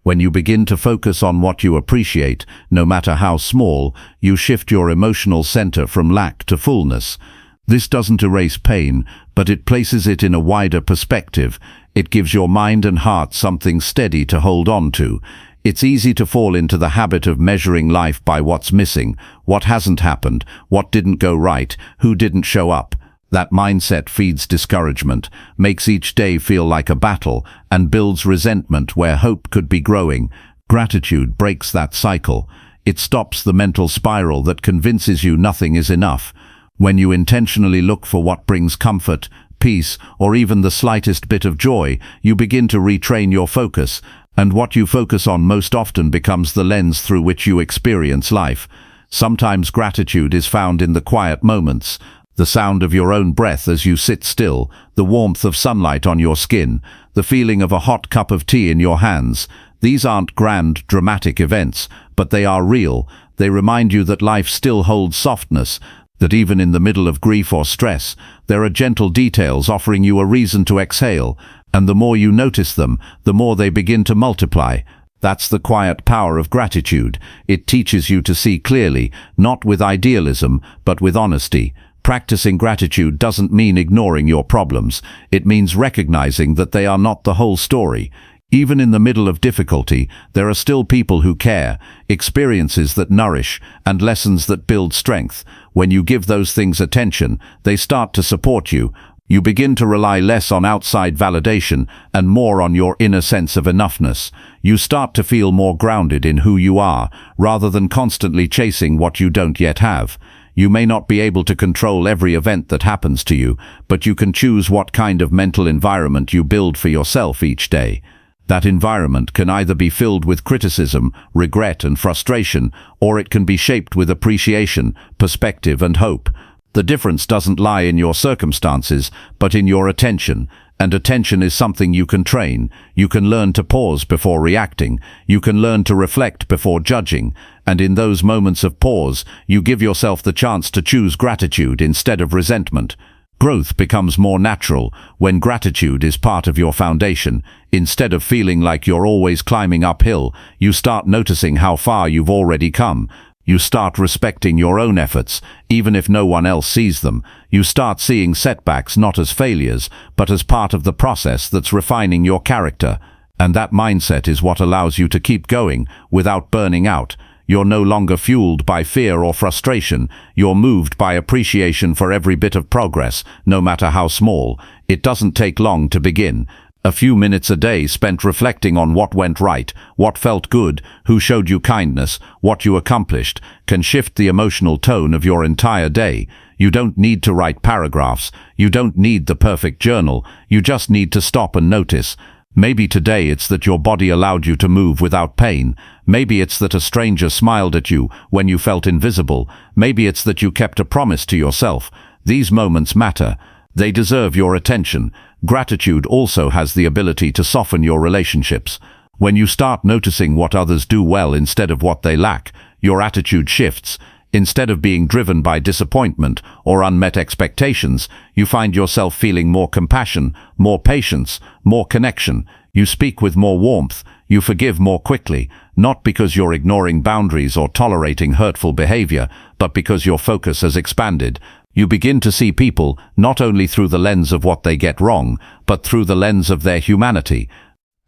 When you begin to focus on what you appreciate, no matter how small, you shift your emotional center from lack to fullness. This doesn't erase pain, but it places it in a wider perspective. It gives your mind and heart something steady to hold on to. It's easy to fall into the habit of measuring life by what's missing, what hasn't happened, what didn't go right, who didn't show up. That mindset feeds discouragement, makes each day feel like a battle, and builds resentment where hope could be growing. Gratitude breaks that cycle. It stops the mental spiral that convinces you nothing is enough. When you intentionally look for what brings comfort, peace, or even the slightest bit of joy, you begin to retrain your focus, and what you focus on most often becomes the lens through which you experience life. Sometimes gratitude is found in the quiet moments, the sound of your own breath as you sit still, the warmth of sunlight on your skin, the feeling of a hot cup of tea in your hands. These aren't grand, dramatic events, but they are real. They remind you that life still holds softness, that even in the middle of grief or stress, there are gentle details offering you a reason to exhale, and the more you notice them, the more they begin to multiply. That's the quiet power of gratitude. It teaches you to see clearly, not with idealism, but with honesty. Practicing gratitude doesn't mean ignoring your problems. It means recognizing that they are not the whole story. Even in the middle of difficulty, there are still people who care, experiences that nourish, and lessons that build strength. When you give those things attention, they start to support you. You begin to rely less on outside validation and more on your inner sense of enoughness. You start to feel more grounded in who you are, rather than constantly chasing what you don't yet have. You may not be able to control every event that happens to you, but you can choose what kind of mental environment you build for yourself each day. That environment can either be filled with criticism, regret, and frustration, or it can be shaped with appreciation, perspective, and hope. The difference doesn't lie in your circumstances, but in your attention. And attention is something you can train. You can learn to pause before reacting. You can learn to reflect before judging. And in those moments of pause, you give yourself the chance to choose gratitude instead of resentment. Growth becomes more natural when gratitude is part of your foundation. Instead of feeling like you're always climbing uphill, you start noticing how far you've already come. You start respecting your own efforts, even if no one else sees them. You start seeing setbacks not as failures, but as part of the process that's refining your character. And that mindset is what allows you to keep going without burning out. You're no longer fueled by fear or frustration. You're moved by appreciation for every bit of progress, no matter how small. It doesn't take long to begin. A few minutes a day spent reflecting on what went right, what felt good, who showed you kindness, what you accomplished, can shift the emotional tone of your entire day. You don't need to write paragraphs. You don't need the perfect journal. You just need to stop and notice. Maybe today it's that your body allowed you to move without pain. Maybe it's that a stranger smiled at you when you felt invisible. Maybe it's that you kept a promise to yourself. These moments matter. They deserve your attention. Gratitude also has the ability to soften your relationships. When you start noticing what others do well instead of what they lack, your attitude shifts. Instead of being driven by disappointment or unmet expectations, you find yourself feeling more compassion, more patience, more connection. You speak with more warmth. You forgive more quickly, not because you're ignoring boundaries or tolerating hurtful behavior, but because your focus has expanded. You begin to see people not only through the lens of what they get wrong, but through the lens of their humanity.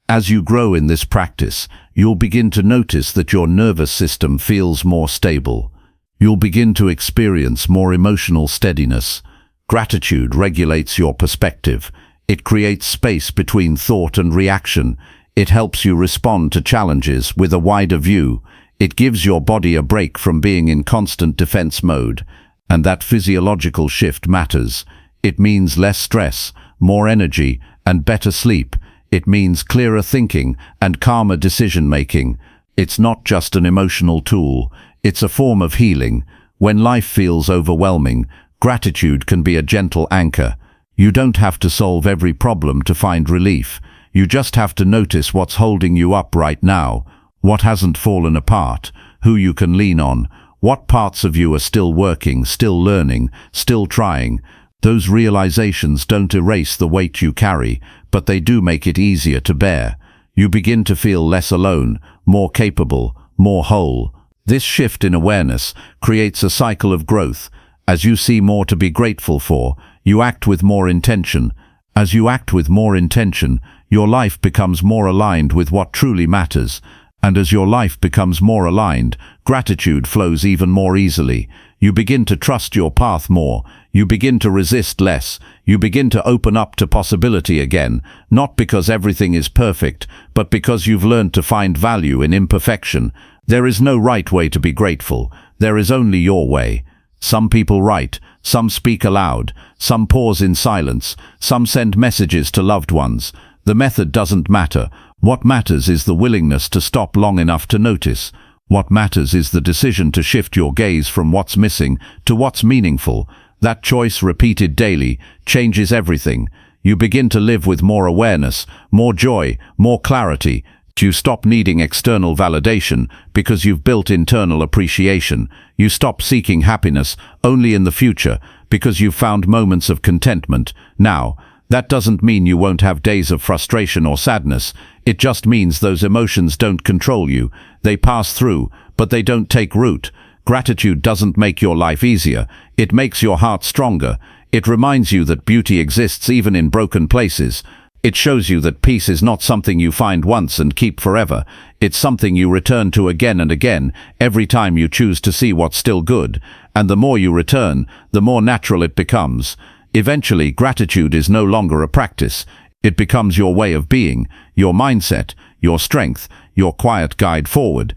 As you grow in this practice, you'll begin to notice that your nervous system feels more stable. You'll begin to experience more emotional steadiness. Gratitude regulates your perspective. It creates space between thought and reaction. It helps you respond to challenges with a wider view. It gives your body a break from being in constant defense mode. And that physiological shift matters. It means less stress, more energy, and better sleep. It means clearer thinking and calmer decision-making. It's not just an emotional tool. It's a form of healing. When life feels overwhelming, gratitude can be a gentle anchor. You don't have to solve every problem to find relief. You just have to notice what's holding you up right now, what hasn't fallen apart, who you can lean on, What parts of you are still working, still learning, still trying? Those realizations don't erase the weight you carry, but they do make it easier to bear. You begin to feel less alone, more capable, more whole. This shift in awareness creates a cycle of growth. As you see more to be grateful for, you act with more intention. As you act with more intention, your life becomes more aligned with what truly matters. And as your life becomes more aligned, gratitude flows even more easily. You begin to trust your path more. You begin to resist less. You begin to open up to possibility again, not because everything is perfect, but because you've learned to find value in imperfection. There is no right way to be grateful. There is only your way. Some people write, some speak aloud, some pause in silence, some send messages to loved ones. The method doesn't matter. What matters is the willingness to stop long enough to notice. What matters is the decision to shift your gaze from what's missing to what's meaningful. That choice, repeated daily, changes everything. You begin to live with more awareness, more joy, more clarity. You stop needing external validation because you've built internal appreciation. You stop seeking happiness only in the future because you've found moments of contentment now. That doesn't mean you won't have days of frustration or sadness. It just means those emotions don't control you. They pass through, but they don't take root. Gratitude doesn't make your life easier. It makes your heart stronger. It reminds you that beauty exists even in broken places. It shows you that peace is not something you find once and keep forever. It's something you return to again and again, every time you choose to see what's still good. And the more you return, the more natural it becomes. Eventually, gratitude is no longer a practice. It becomes your way of being, your mindset, your strength, your quiet guide forward.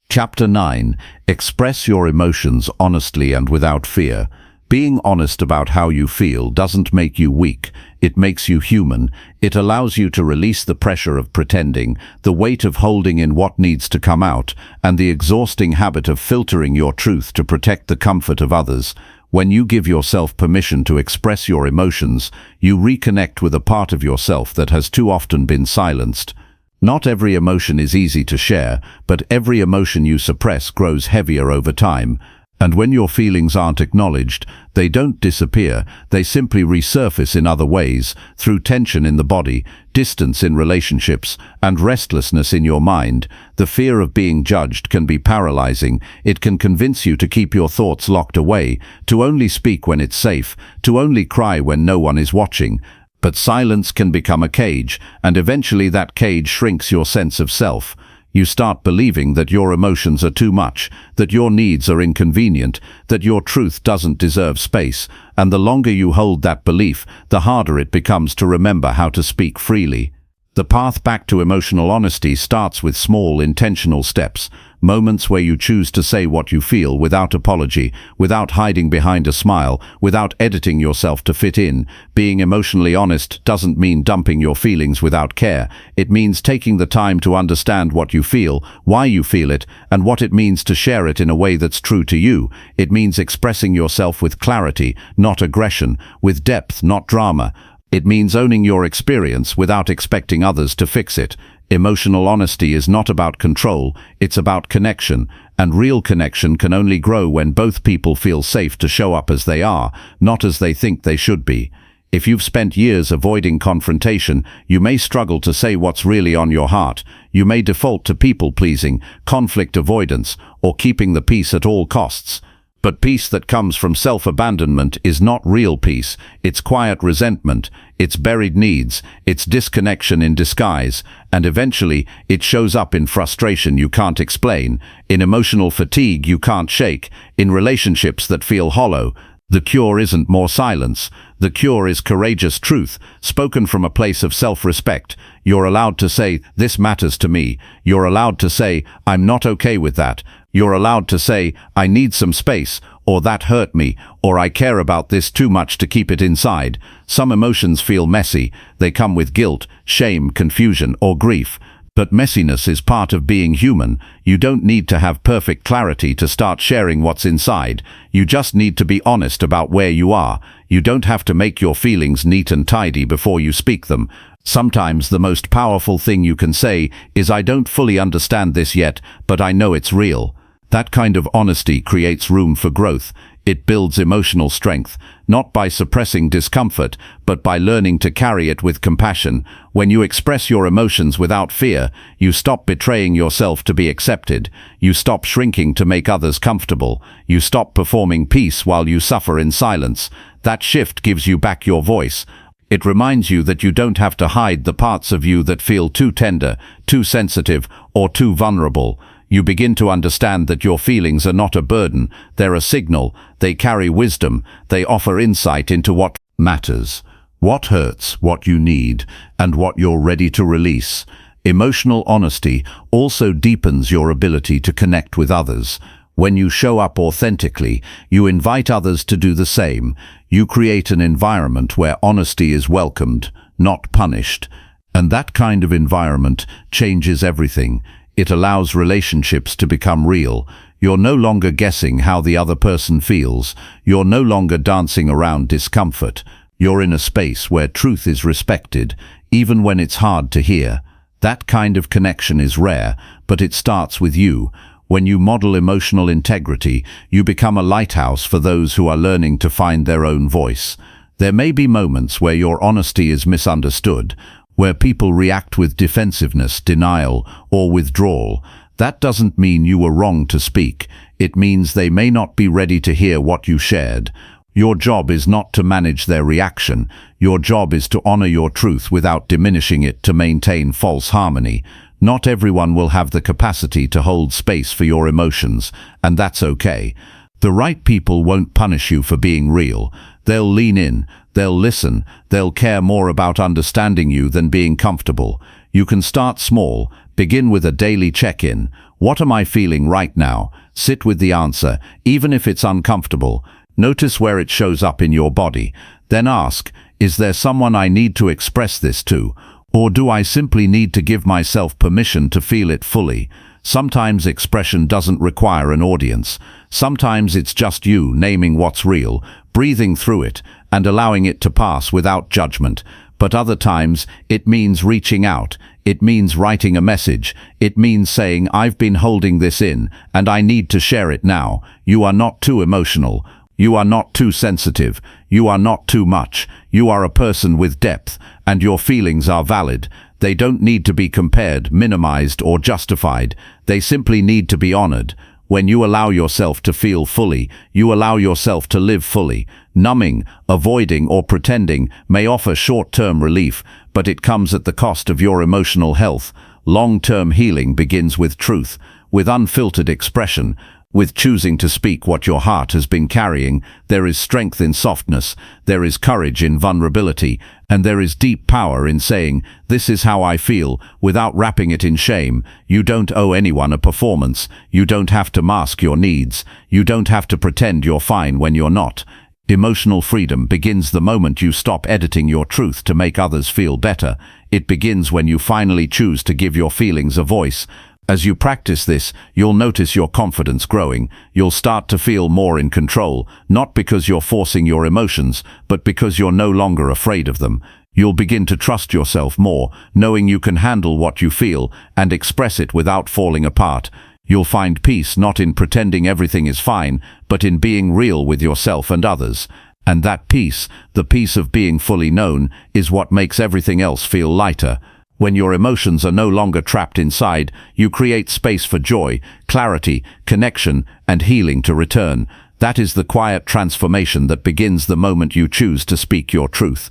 Chapter 9. Express your emotions honestly and without fear. Being honest about how you feel doesn't make you weak. It makes you human. It allows you to release the pressure of pretending, the weight of holding in what needs to come out, and the exhausting habit of filtering your truth to protect the comfort of others. When you give yourself permission to express your emotions, you reconnect with a part of yourself that has too often been silenced. Not every emotion is easy to share, but every emotion you suppress grows heavier over time. And when your feelings aren't acknowledged, they don't disappear, they simply resurface in other ways, through tension in the body, distance in relationships, and restlessness in your mind. The fear of being judged can be paralyzing. It can convince you to keep your thoughts locked away, to only speak when it's safe, to only cry when no one is watching. But silence can become a cage, and eventually that cage shrinks your sense of self. You start believing that your emotions are too much, that your needs are inconvenient, that your truth doesn't deserve space, and the longer you hold that belief, the harder it becomes to remember how to speak freely. The path back to emotional honesty starts with small, intentional steps, moments where you choose to say what you feel without apology, without hiding behind a smile, without editing yourself to fit in. Being emotionally honest doesn't mean dumping your feelings without care. It means taking the time to understand what you feel, why you feel it, and what it means to share it in a way that's true to you. It means expressing yourself with clarity, not aggression, with depth, not drama. It means owning your experience without expecting others to fix it. Emotional honesty is not about control, it's about connection, and real connection can only grow when both people feel safe to show up as they are, not as they think they should be. If you've spent years avoiding confrontation, you may struggle to say what's really on your heart. You may default to people-pleasing, conflict avoidance, or keeping the peace at all costs. But peace that comes from self-abandonment is not real peace. It's quiet resentment, it's buried needs, it's disconnection in disguise, and eventually it shows up in frustration you can't explain, in emotional fatigue you can't shake, in relationships that feel hollow. The cure isn't more silence. The cure is courageous truth, spoken from a place of self-respect. You're allowed to say, "This matters to me." You're allowed to say, "I'm not okay with that." You're allowed to say, "I need some space," or "That hurt me," or "I care about this too much to keep it inside." Some emotions feel messy. They come with guilt, shame, confusion, or grief. But messiness is part of being human. You don't need to have perfect clarity to start sharing what's inside. You just need to be honest about where you are. You don't have to make your feelings neat and tidy before you speak them. Sometimes the most powerful thing you can say is, "I don't fully understand this yet, but I know it's real." That kind of honesty creates room for growth. It builds emotional strength, not by suppressing discomfort, but by learning to carry it with compassion. When you express your emotions without fear, you stop betraying yourself to be accepted. You stop shrinking to make others comfortable. You stop performing peace while you suffer in silence. That shift gives you back your voice. It reminds you that you don't have to hide the parts of you that feel too tender, too sensitive, or too vulnerable. You begin to understand that your feelings are not a burden, they're a signal, they carry wisdom, they offer insight into what matters, what hurts, what you need, and what you're ready to release. Emotional honesty also deepens your ability to connect with others. When you show up authentically, you invite others to do the same. You create an environment where honesty is welcomed, not punished. And that kind of environment changes everything. It allows relationships to become real. You're no longer guessing how the other person feels. You're no longer dancing around discomfort. You're in a space where truth is respected, even when it's hard to hear. That kind of connection is rare, but it starts with you. When you model emotional integrity, you become a lighthouse for those who are learning to find their own voice. There may be moments where your honesty is misunderstood, where people react with defensiveness, denial, or withdrawal. That doesn't mean you were wrong to speak. It means they may not be ready to hear what you shared. Your job is not to manage their reaction. Your job is to honor your truth without diminishing it to maintain false harmony. Not everyone will have the capacity to hold space for your emotions, and that's okay. The right people won't punish you for being real. They'll lean in, they'll listen, they'll care more about understanding you than being comfortable. You can start small. Begin with a daily check-in. What am I feeling right now? Sit with the answer, even if it's uncomfortable. Notice where it shows up in your body. Then ask, is there someone I need to express this to? Or do I simply need to give myself permission to feel it fully? Sometimes expression doesn't require an audience. Sometimes it's just you naming what's real, breathing through it, and allowing it to pass without judgment. But other times, it means reaching out. It means writing a message. It means saying, I've been holding this in, and I need to share it now. You are not too emotional. You are not too sensitive. You are not too much. You are a person with depth, and your feelings are valid. They don't need to be compared, minimized, or justified. They simply need to be honored. When you allow yourself to feel fully, you allow yourself to live fully. Numbing, avoiding, or pretending may offer short-term relief, but it comes at the cost of your emotional health. Long-term healing begins with truth, with unfiltered expression. With choosing to speak what your heart has been carrying. There is strength in softness, there is courage in vulnerability, and there is deep power in saying, this is how I feel, without wrapping it in shame. You don't owe anyone a performance. You don't have to mask your needs. You don't have to pretend you're fine when you're not. Emotional freedom begins the moment you stop editing your truth to make others feel better. It begins when you finally choose to give your feelings a voice. As you practice this, you'll notice your confidence growing. You'll start to feel more in control, not because you're forcing your emotions, but because you're no longer afraid of them. You'll begin to trust yourself more, knowing you can handle what you feel and express it without falling apart. You'll find peace not in pretending everything is fine, but in being real with yourself and others. And that peace, the peace of being fully known, is what makes everything else feel lighter. When your emotions are no longer trapped inside, you create space for joy, clarity, connection, and healing to return. That is the quiet transformation that begins the moment you choose to speak your truth.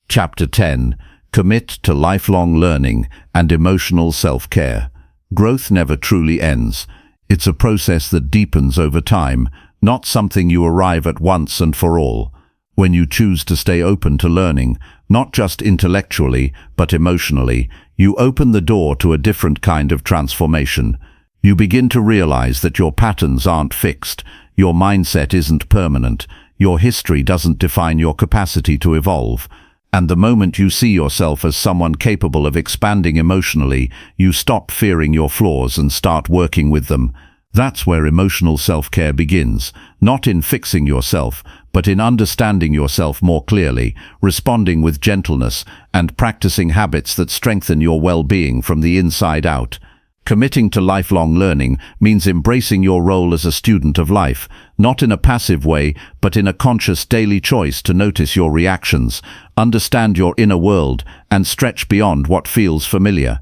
Chapter 10. Commit to lifelong learning and emotional self-care. Growth never truly ends. It's a process that deepens over time, not something you arrive at once and for all. When you choose to stay open to learning, not just intellectually, but emotionally, you open the door to a different kind of transformation. You begin to realize that your patterns aren't fixed, your mindset isn't permanent, your history doesn't define your capacity to evolve. And the moment you see yourself as someone capable of expanding emotionally, you stop fearing your flaws and start working with them. That's where emotional self-care begins, not in fixing yourself, but in understanding yourself more clearly, responding with gentleness, and practicing habits that strengthen your well-being from the inside out. Committing to lifelong learning means embracing your role as a student of life, not in a passive way, but in a conscious daily choice to notice your reactions, understand your inner world, and stretch beyond what feels familiar.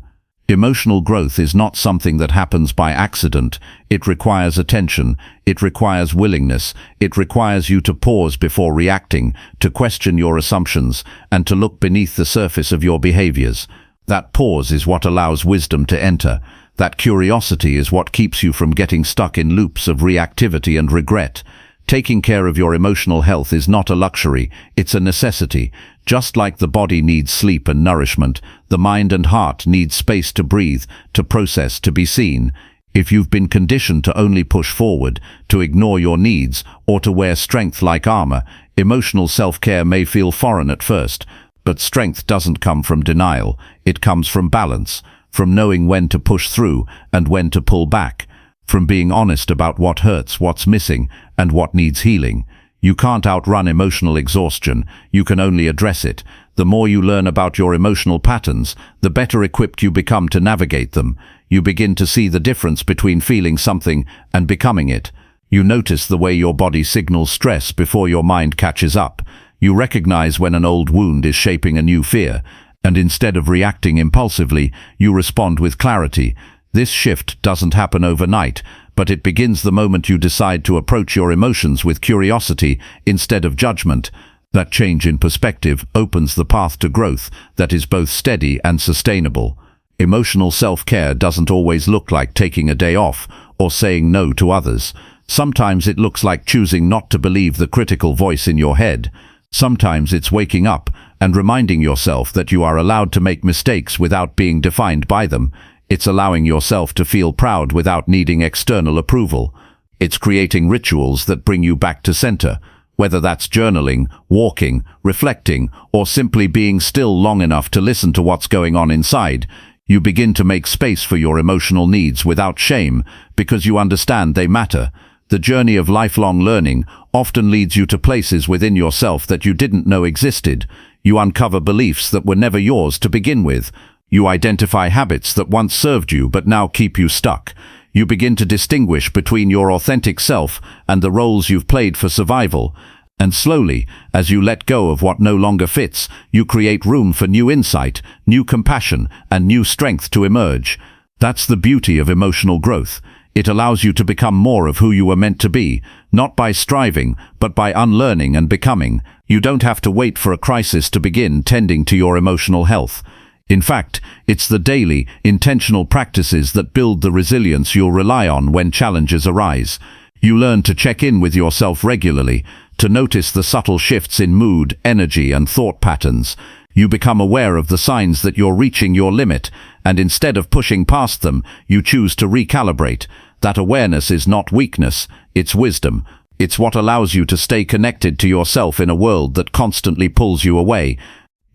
Emotional growth is not something that happens by accident. It requires attention, it requires willingness, it requires you to pause before reacting, to question your assumptions, and to look beneath the surface of your behaviors. That pause is what allows wisdom to enter. That curiosity is what keeps you from getting stuck in loops of reactivity and regret. Taking care of your emotional health is not a luxury, it's a necessity. Just like the body needs sleep and nourishment, the mind and heart need space to breathe, to process, to be seen. If you've been conditioned to only push forward, to ignore your needs, or to wear strength like armor, emotional self-care may feel foreign at first. But strength doesn't come from denial, it comes from balance, from knowing when to push through and when to pull back, from being honest about what hurts, what's missing, and what needs healing. You can't outrun emotional exhaustion, you can only address it. The more you learn about your emotional patterns, the better equipped you become to navigate them. You begin to see the difference between feeling something and becoming it. You notice the way your body signals stress before your mind catches up. You recognize when an old wound is shaping a new fear, and instead of reacting impulsively, you respond with clarity. This shift doesn't happen overnight, but it begins the moment you decide to approach your emotions with curiosity instead of judgment. That change in perspective opens the path to growth that is both steady and sustainable. Emotional self-care doesn't always look like taking a day off or saying no to others. Sometimes it looks like choosing not to believe the critical voice in your head. Sometimes it's waking up and reminding yourself that you are allowed to make mistakes without being defined by them. It's allowing yourself to feel proud without needing external approval. It's creating rituals that bring you back to center, whether that's journaling, walking, reflecting, or simply being still long enough to listen to what's going on inside. You begin to make space for your emotional needs without shame, because you understand they matter. The journey of lifelong learning often leads you to places within yourself that you didn't know existed. You uncover beliefs that were never yours to begin with. You identify habits that once served you but now keep you stuck. You begin to distinguish between your authentic self and the roles you've played for survival. And slowly, as you let go of what no longer fits, you create room for new insight, new compassion, and new strength to emerge. That's the beauty of emotional growth. It allows you to become more of who you were meant to be, not by striving, but by unlearning and becoming. You don't have to wait for a crisis to begin tending to your emotional health. In fact, it's the daily, intentional practices that build the resilience you'll rely on when challenges arise. You learn to check in with yourself regularly, to notice the subtle shifts in mood, energy, and thought patterns. You become aware of the signs that you're reaching your limit, and instead of pushing past them, you choose to recalibrate. That awareness is not weakness, it's wisdom. It's what allows you to stay connected to yourself in a world that constantly pulls you away.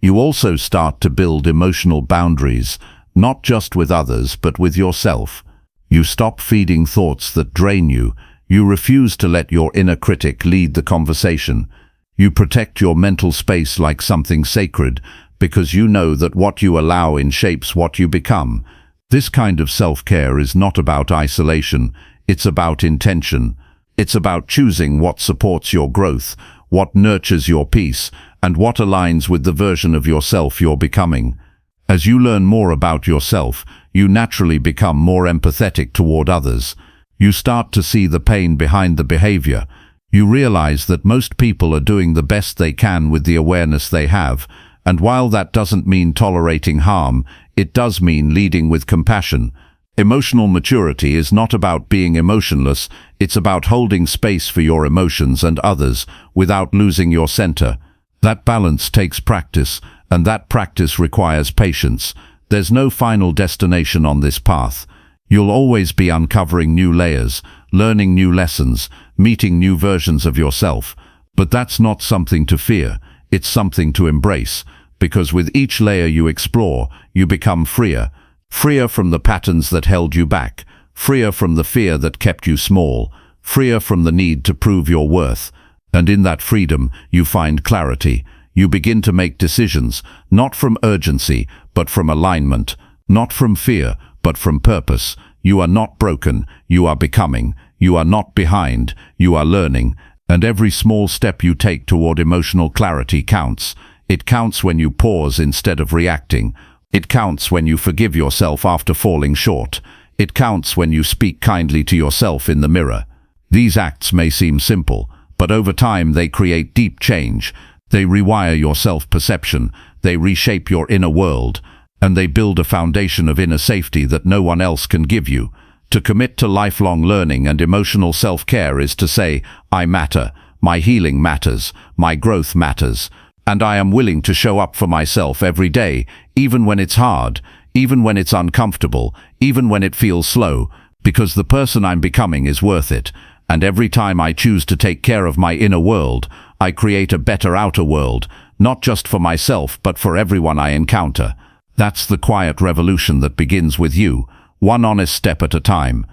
You also start to build emotional boundaries, not just with others, but with yourself. You stop feeding thoughts that drain you. You refuse to let your inner critic lead the conversation. You protect your mental space like something sacred, because you know that what you allow in shapes what you become. This kind of self-care is not about isolation, it's about intention. It's about choosing what supports your growth, what nurtures your peace, and what aligns with the version of yourself you're becoming. As you learn more about yourself, you naturally become more empathetic toward others. You start to see the pain behind the behavior. You realize that most people are doing the best they can with the awareness they have, and while that doesn't mean tolerating harm, it does mean leading with compassion. Emotional maturity is not about being emotionless, it's about holding space for your emotions and others without losing your center. That balance takes practice, and that practice requires patience. There's no final destination on this path. You'll always be uncovering new layers, learning new lessons, meeting new versions of yourself. But that's not something to fear, it's something to embrace, because with each layer you explore, you become freer. Freer from the patterns that held you back, freer from the fear that kept you small, freer from the need to prove your worth. And in that freedom, you find clarity. You begin to make decisions, not from urgency, but from alignment, not from fear, but but from purpose. You are not broken, you are becoming. You are not behind, you are learning. And every small step you take toward emotional clarity counts. It counts when you pause instead of reacting. It counts when you forgive yourself after falling short. It counts when you speak kindly to yourself in the mirror. These acts may seem simple, but over time they create deep change. They rewire your self-perception, they reshape your inner world, and they build a foundation of inner safety that no one else can give you. To commit to lifelong learning and emotional self-care is to say, I matter, my healing matters, my growth matters, and I am willing to show up for myself every day, even when it's hard, even when it's uncomfortable, even when it feels slow, because the person I'm becoming is worth it. And every time I choose to take care of my inner world, I create a better outer world, not just for myself, but for everyone I encounter. That's the quiet revolution that begins with you, one honest step at a time.